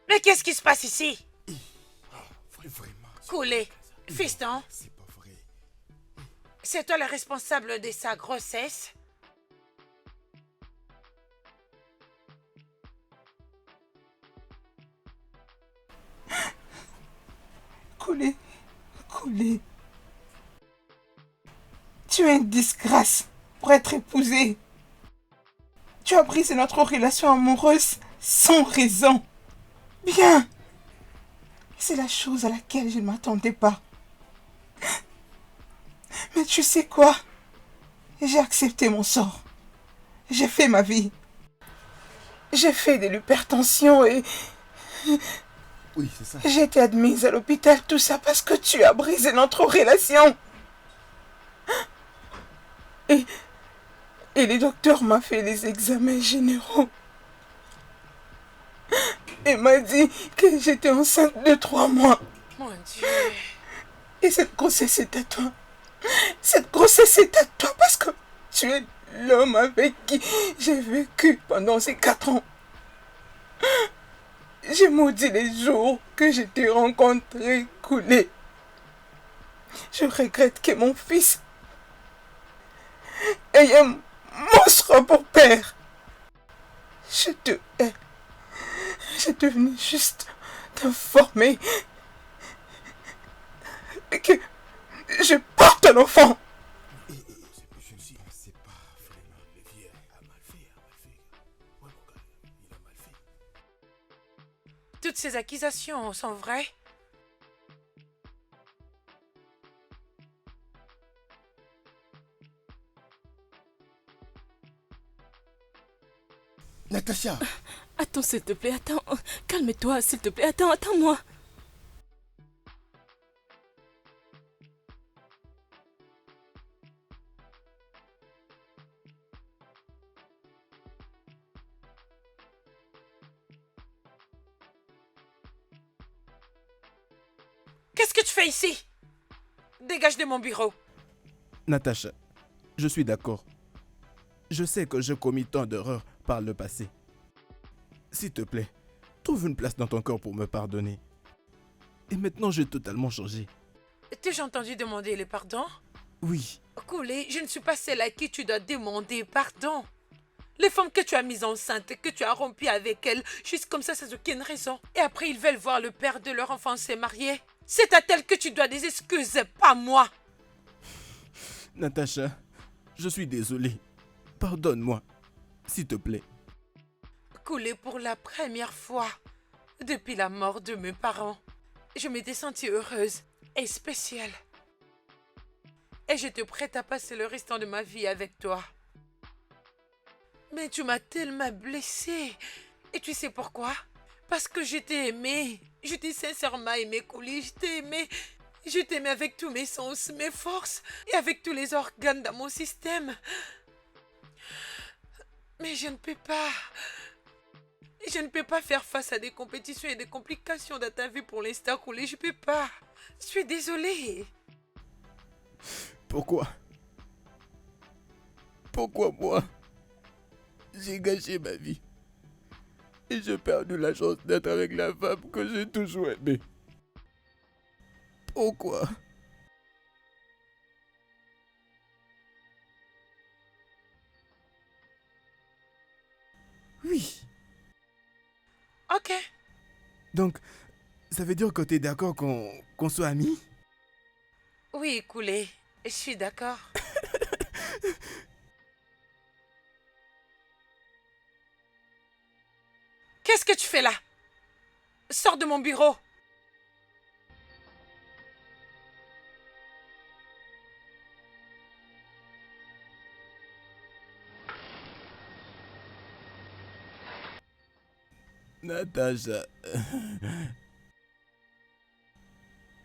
Mais qu'est-ce qui se passe ici? Vraiment. Coulé, fiston, C'est pas vrai. c'est toi le responsable de sa grossesse? Coulé. Tu es une disgrâce pour être épousée. Tu as brisé notre relation amoureuse sans raison. Bien. C'est la chose à laquelle je ne m'attendais pas. Mais tu sais quoi? J'ai accepté mon sort. J'ai fait ma vie. J'ai fait de l'hypertension et Oui, c'est ça. j'ai été admise à l'hôpital. Tout ça parce que tu as brisé notre relation. Et les docteurs m'ont fait les examens généraux. Et m'a dit que j'étais enceinte de 3 mois. Mon Dieu. Et cette grossesse est à toi. Cette grossesse est à toi parce que tu es l'homme avec qui j'ai vécu pendant ces 4 ans. J'ai maudit les jours que je t'ai rencontré, Coulé. Je regrette que mon fils ait un monstre pour père. Je te hais. J'ai devenu juste t'informer que je porte un enfant. Je ne suis... C'est pas vraiment... Le vieux a mal fait. Ouais, mon gars, il a mal fait. Toutes ces accusations sont vraies? Natacha, Attends, s'il te plaît, attends. Calme-toi, s'il te plaît, attends-moi. Qu'est-ce que tu fais ici? Dégage de mon bureau. Natacha, je suis d'accord. Je sais que j'ai commis tant d'erreurs par le passé. S'il te plaît, trouve une place dans ton cœur pour me pardonner. Et maintenant, j'ai totalement changé. T'ai-je entendu demander le pardon? Oui, Coulé, je ne suis pas celle à qui tu dois demander pardon. Les femmes que tu as mises enceintes, que tu as rompu avec elles, juste comme ça sans aucune raison. Et après, ils veulent voir le père de leur enfant se marier. C'est à elles que tu dois des excuses, pas moi. Natacha, je suis désolé. Pardonne-moi, s'il te plaît. Coulé, pour la première fois depuis la mort de mes parents, je m'étais sentie heureuse et spéciale. Et j'étais prête à passer le restant de ma vie avec toi. Mais tu m'as tellement blessée. Et tu sais pourquoi? Parce que je t'ai aimé. Je t'ai sincèrement aimé, Coulé. Je t'ai aimé. Je t'aimais avec tous mes sens, mes forces et avec tous les organes dans mon système. Mais je ne peux pas. Je ne peux pas faire face à des compétitions et des complications dans ta vie pour l'instant, Coulé. Je peux pas. Je suis désolée. Pourquoi? Pourquoi moi? J'ai gâché ma vie. Et j'ai perdu la chance d'être avec la femme que j'ai toujours aimée. Pourquoi? Oui. Ok. Donc, ça veut dire que t'es d'accord qu'on soit amis? Oui, Coulé. Je suis d'accord. Qu'est-ce que tu fais là? Sors de mon bureau. Natacha,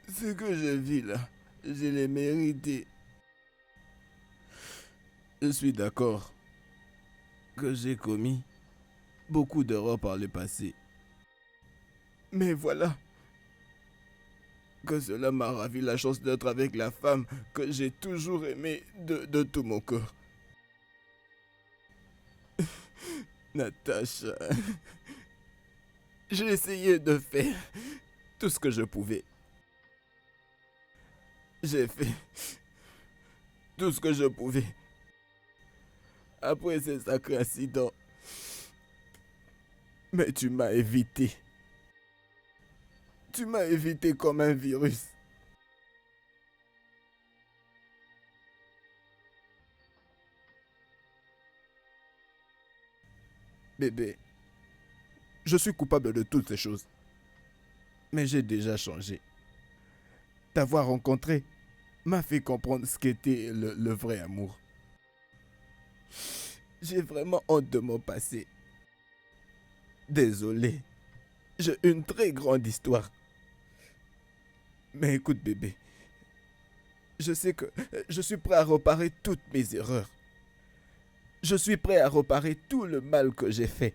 ce que je vis là, je l'ai mérité. Je suis d'accord. que j'ai commis beaucoup d'erreurs par le passé. Mais voilà que cela m'a ravi la chance d'être avec la femme que j'ai toujours aimée de tout mon cœur. Natacha, j'ai essayé de faire tout ce que je pouvais. J'ai fait tout ce que je pouvais. Après ces sacrés incidents. Mais tu m'as évité. Tu m'as évité comme un virus. Bébé, je suis coupable de toutes ces choses. Mais j'ai déjà changé. T'avoir rencontré m'a fait comprendre ce qu'était le vrai amour. J'ai vraiment honte de mon passé. Désolé. J'ai une très grande histoire. Mais écoute bébé, je sais que je suis prêt à réparer toutes mes erreurs. Je suis prêt à réparer tout le mal que j'ai fait.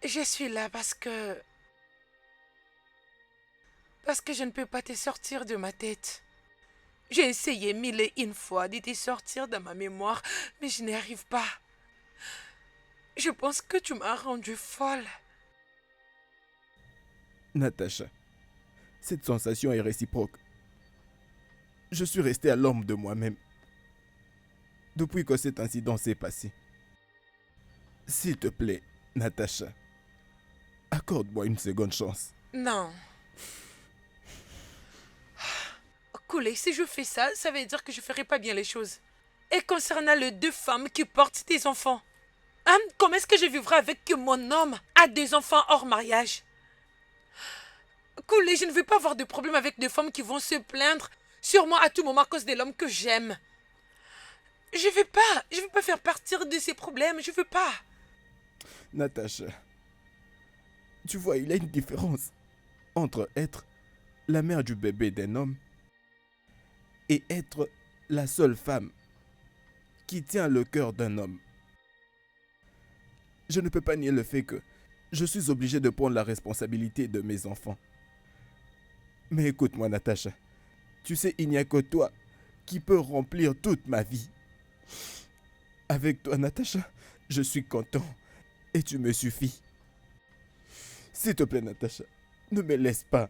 Je suis là parce que je ne peux pas te sortir de ma tête. J'ai essayé 1001 fois de te sortir de ma mémoire, mais je n'y arrive pas. Je pense que tu m'as rendue folle. Natacha, cette sensation est réciproque. Je suis resté à l'ombre de moi-même depuis que cet incident s'est passé. S'il te plaît, Natacha, accorde-moi une seconde chance. Non. Koulé, si je fais ça, ça veut dire que je ne ferai pas bien les choses. Et concernant les 2 femmes qui portent des enfants, hein, comment est-ce que je vivrai avec que mon homme a des enfants hors mariage? Koulé, je ne veux pas avoir de problème avec des femmes qui vont se plaindre sur moi à tout moment à cause de l'homme que j'aime. Je veux pas faire partir de ces problèmes, je veux pas. Natacha, tu vois, il y a une différence entre être la mère du bébé d'un homme et être la seule femme qui tient le cœur d'un homme. Je ne peux pas nier le fait que je suis obligé de prendre la responsabilité de mes enfants. Mais écoute-moi, Natacha, tu sais, il n'y a que toi qui peux remplir toute ma vie. Avec toi, Natacha, je suis content et tu me suffis. S'il te plaît, Natacha, ne me laisse pas.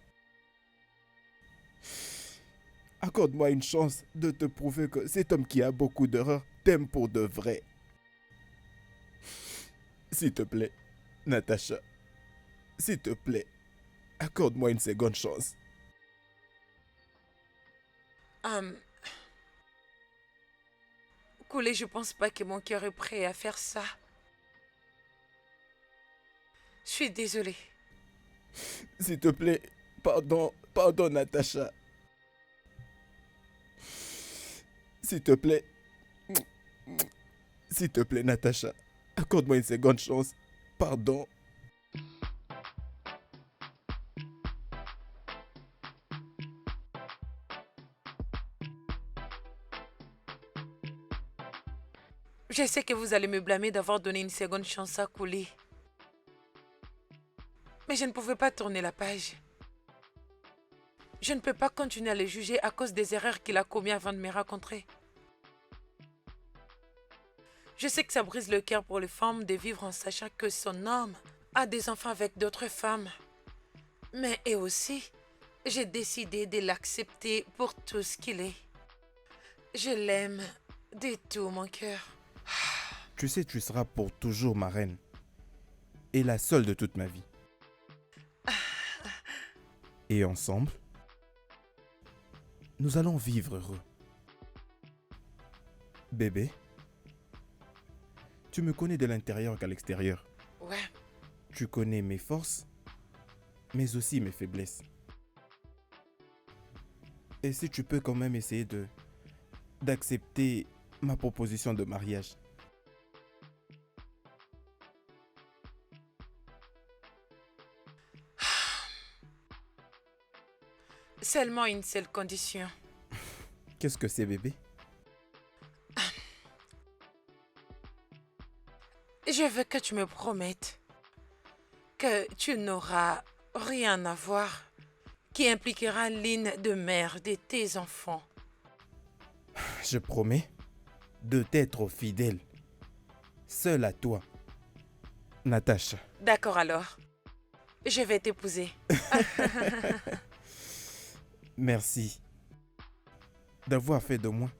Accorde-moi une chance de te prouver que cet homme qui a beaucoup d'erreurs t'aime pour de vrai. S'il te plaît, Natacha, s'il te plaît, accorde-moi une seconde chance. Koulé, je pense pas que mon cœur est prêt à faire ça. Je suis désolée. S'il te plaît, pardon, Natacha. S'il te plaît, Natacha, accorde-moi une seconde chance. Pardon. Je sais que vous allez me blâmer d'avoir donné une seconde chance à Koulé. Mais je ne pouvais pas tourner la page. Je ne peux pas continuer à le juger à cause des erreurs qu'il a commises avant de me rencontrer. Je sais que ça brise le cœur pour les femmes de vivre en sachant que son homme a des enfants avec d'autres femmes. Mais et aussi, j'ai décidé de l'accepter pour tout ce qu'il est. Je l'aime de tout mon cœur. Tu sais, tu seras pour toujours ma reine. Et la seule de toute ma vie. Et ensemble, nous allons vivre heureux. Bébé, tu me connais de l'intérieur qu'à l'extérieur. Ouais. Tu connais mes forces, mais aussi mes faiblesses. Et si tu peux quand même essayer d'accepter ma proposition de mariage. Seulement une seule condition. Qu'est-ce que c'est, bébé? Je veux que tu me promettes que tu n'auras rien à voir qui impliquera Lynn de mère de tes enfants. Je promets de t'être fidèle. Seul à toi, Natacha. D'accord alors. Je vais t'épouser. Merci d'avoir fait de moi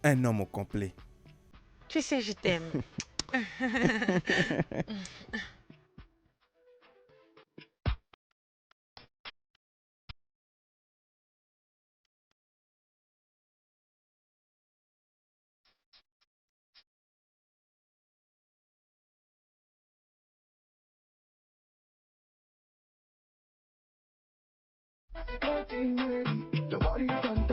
un homme au complet. Tu sais, je t'aime. The body is